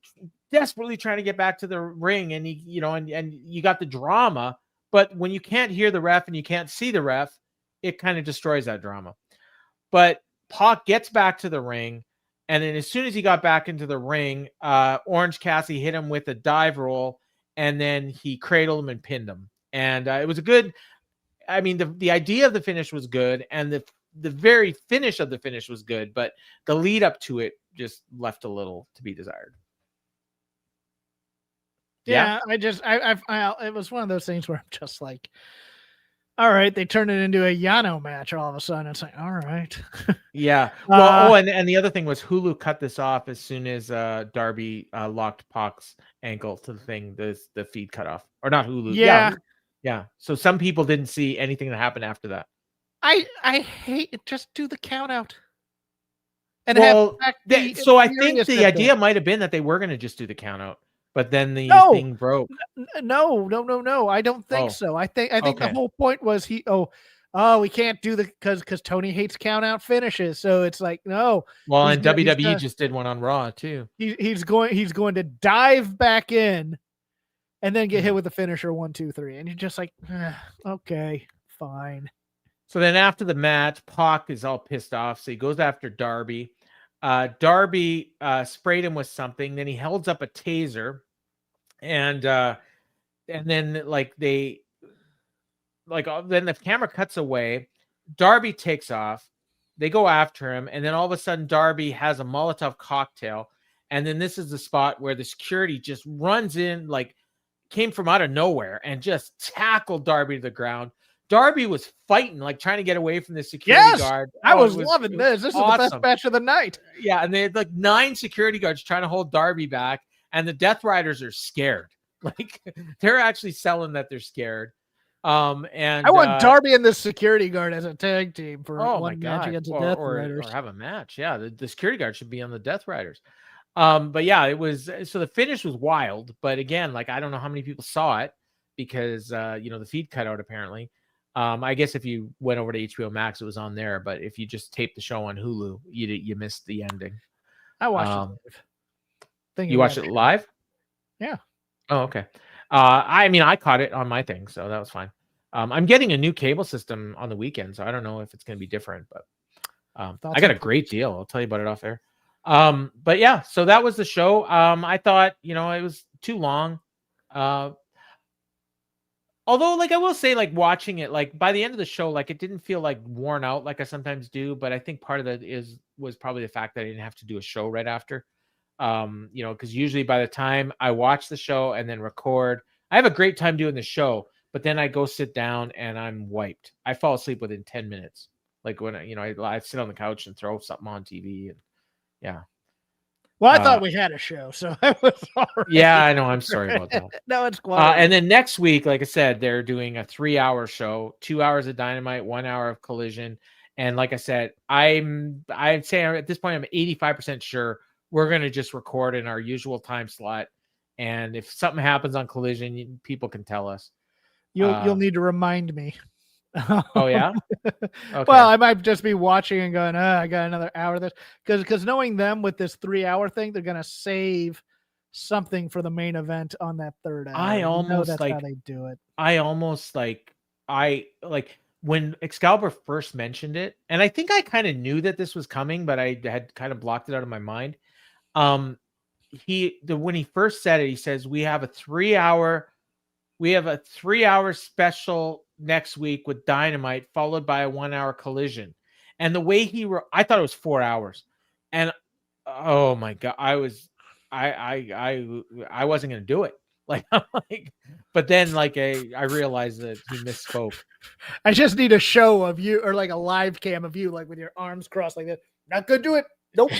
desperately trying to get back to the ring, and and you got the drama. But when you can't hear the ref and you can't see the ref, it kind of destroys that drama. But Pac gets back to the ring, and then as soon as he got back into the ring, Orange Cassidy hit him with a dive roll, and then he cradled him and pinned him. And it was a good, I mean, the idea of the finish was good, and the very finish of the finish was good, but the lead up to it just left a little to be desired. Yeah, it was one of those things where I'm just like, all right, they turned it into a Yano match all of a sudden. It's like, all right. Yeah. Well, and the other thing was Hulu cut this off as soon as Darby locked Pac's ankle to the thing, the feed cut off. Or not Hulu. Yeah. So some people didn't see anything that happened after that. I hate it. Just do the count out. And so I think the idea might have been that they were going to just do the count out. But then the thing broke. No. I don't think so. I think the whole point was oh, we can't do because Tony hates count out finishes. So it's like, no. Well, and WWE just did one on Raw too. He's going to dive back in and then get hit with the finisher 1, 2, 3. And you're just like, okay, fine. So then after the match, Pac is all pissed off. So he goes after Darby. Darby sprayed him with something. Then he holds up a taser. And then then the camera cuts away. Darby takes off. They go after him. And then all of a sudden, Darby has a Molotov cocktail. And then this is the spot where the security just runs in, came from out of nowhere and just tackled Darby to the ground. Darby was fighting, trying to get away from the security guard. I was loving this. This is awesome. The best match of the night. Yeah, and they had 9 security guards trying to hold Darby back, and the Death Riders are scared. They're actually selling that they're scared. And I want Darby and the security guard as a tag team for one match against the Death Riders. Or have a match. Yeah, the security guard should be on the Death Riders. But yeah, it was, so the finish was wild, but again, I don't know how many people saw it because the feed cut out apparently. I guess if you went over to HBO Max, it was on there, but if you just taped the show on Hulu, you missed the ending. I watched it live. You watched it live? Yeah. Oh, okay. I caught it on my thing, so that was fine. I'm getting a new cable system on the weekend, so I don't know if it's going to be different, but I got a great deal. I'll tell you about it off air. But yeah, so that was the show. I thought, it was too long. Although, I will say, watching it, by the end of the show, it didn't feel worn out like I sometimes do. But I think part of that was probably the fact that I didn't have to do a show right after. Because usually by the time I watch the show and then record, I have a great time doing the show. But then I go sit down and I'm wiped. I fall asleep within 10 minutes. When I sit on the couch and throw something on TV and yeah. Well, I thought we had a show, so I was all right. Yeah, I know. I'm sorry about that. No, it's quite. And then next week, like I said, they're doing a 3-hour show, 2 hours of Dynamite, 1 hour of Collision. And like I said, I'd say at this point, I'm 85% sure we're going to just record in our usual time slot. And if something happens on Collision, people can tell us. You'll need to remind me. Oh yeah. Okay. Well, I might just be watching and going, I got another hour of this because knowing them with this 3-hour thing, they're gonna save something for the main event on that third hour. I almost that's how they do it. I almost when Excalibur first mentioned it, and I think I kind of knew that this was coming, but I had kind of blocked it out of my mind. When he first said it, he says we have a 3-hour special next week with Dynamite, followed by a 1-hour Collision. And the way I thought it was 4 hours, and oh my god, I wasn't gonna do it. But then I realized that he misspoke. I just need a show of you, or a live cam of you, with your arms crossed like that. Not gonna do it. Nope.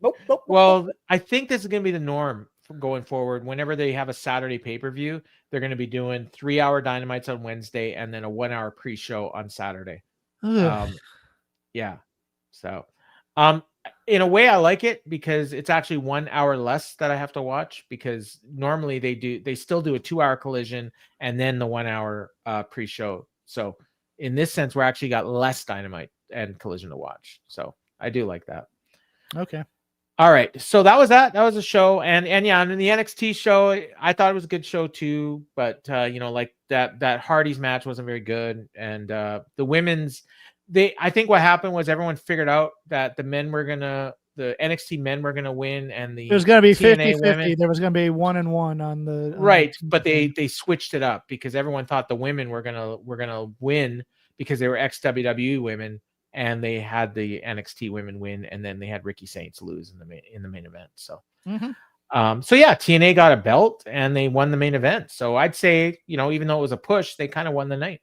Nope. Well, I think this is gonna be the norm going forward. Whenever they have a Saturday pay-per-view, they're going to be doing 3-hour Dynamites on Wednesday and then a 1-hour pre-show on Saturday. Yeah. So, in a way I like it because it's actually 1 hour less that I have to watch, because normally they still do a 2-hour Collision and then the 1 hour pre-show. So in this sense, we're actually got less Dynamite and Collision to watch. So I do like that. Okay. All right, so that was a show, and yeah, and in the NXT show, I thought it was a good show too, but that Hardy's match wasn't very good, and the women's, I think what happened was everyone figured out that the NXT men were gonna win, and there's gonna be 50-50. There was gonna be 1-1 on the right, but they switched it up because everyone thought the women were gonna win because they were ex-WWE women. And they had the NXT women win, and then they had Ricky Saints lose in the main event. So, so yeah, TNA got a belt and they won the main event. So I'd say, even though it was a push, they kind of won the night.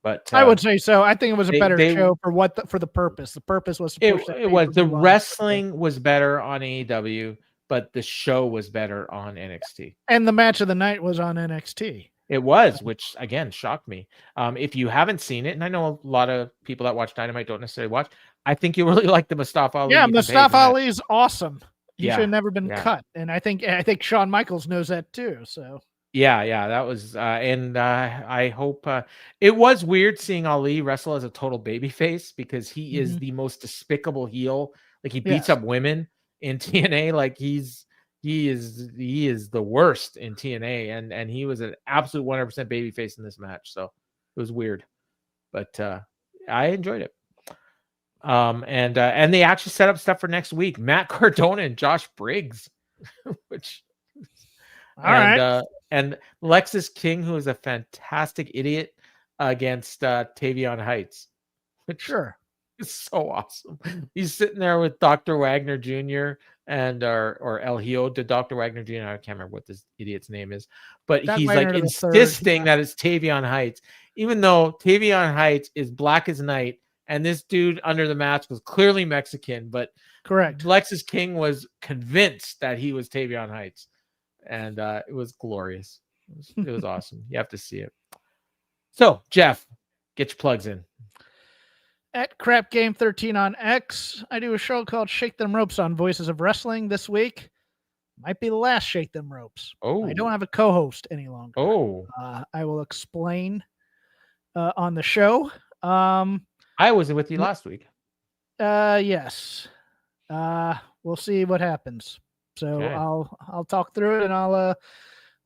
But I would say so. I think it was a better show for the purpose. The purpose was to push it was the wrestling was better on AEW, but the show was better on NXT. And the match of the night was on NXT. It was, which again shocked me. If you haven't seen it, and I know a lot of people that watch Dynamite don't necessarily watch, I think you really like the Mustafa Ali. Yeah, Mustafa Ali is awesome. He should have never been cut, and I think Shawn Michaels knows that too. So Yeah, that was, and I hope it was weird seeing Ali wrestle as a total babyface because he is the most despicable heel. Like he beats up women in TNA. Like he is the worst in TNA, and he was an absolute 100% babyface in this match. So it was weird, but I enjoyed it. And they actually set up stuff for next week. Matt Cardona and Josh Briggs, which and Lexus King, who is a fantastic idiot, against Tavion Heights. Sure. It's so awesome. He's sitting there with Dr. Wagner Jr. and or El Hijo to Dr. Wagner Jr. I can't remember what this idiot's name is, but he's like insisting that it's Tavion Heights, even though Tavion Heights is black as night, and this dude under the mask was clearly Mexican, but correct. Lexus King was convinced that he was Tavion Heights. And it was glorious. It was awesome. You have to see it. So, Jeff, get your plugs in. At Crap Game 13 on X, I do a show called Shake Them Ropes on Voices of Wrestling this week. Might be the last Shake Them Ropes. Oh, I don't have a co-host any longer. Oh, I will explain on the show. I was with you last week. Yes. We'll see what happens. So okay. I'll talk through it, and I'll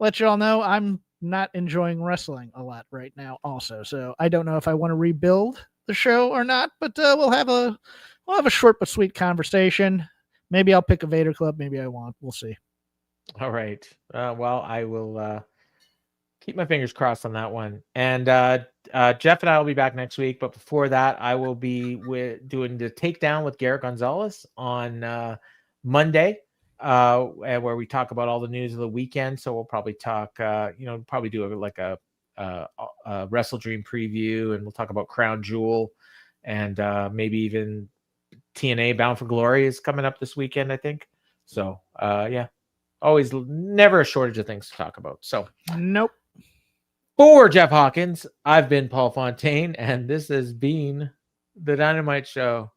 let you all know I'm not enjoying wrestling a lot right now also. So I don't know if I want to rebuild the show or not, but we'll have a short but sweet conversation. Maybe I'll pick a Vader Club, maybe I won't. We'll see. All right. Well, I will keep my fingers crossed on that one. And Jeff and I will be back next week, but before that, I will be doing the Takedown with Garrett Gonzalez on Monday. Where we talk about all the news of the weekend. So we'll probably talk, probably do a WrestleDream preview, and we'll talk about Crown Jewel, and maybe even TNA Bound for Glory is coming up this weekend, I think. So always never a shortage of things to talk about. So nope. For Jeff Hawkins, I've been Paul Fontaine, and this has been the Dynamite Show.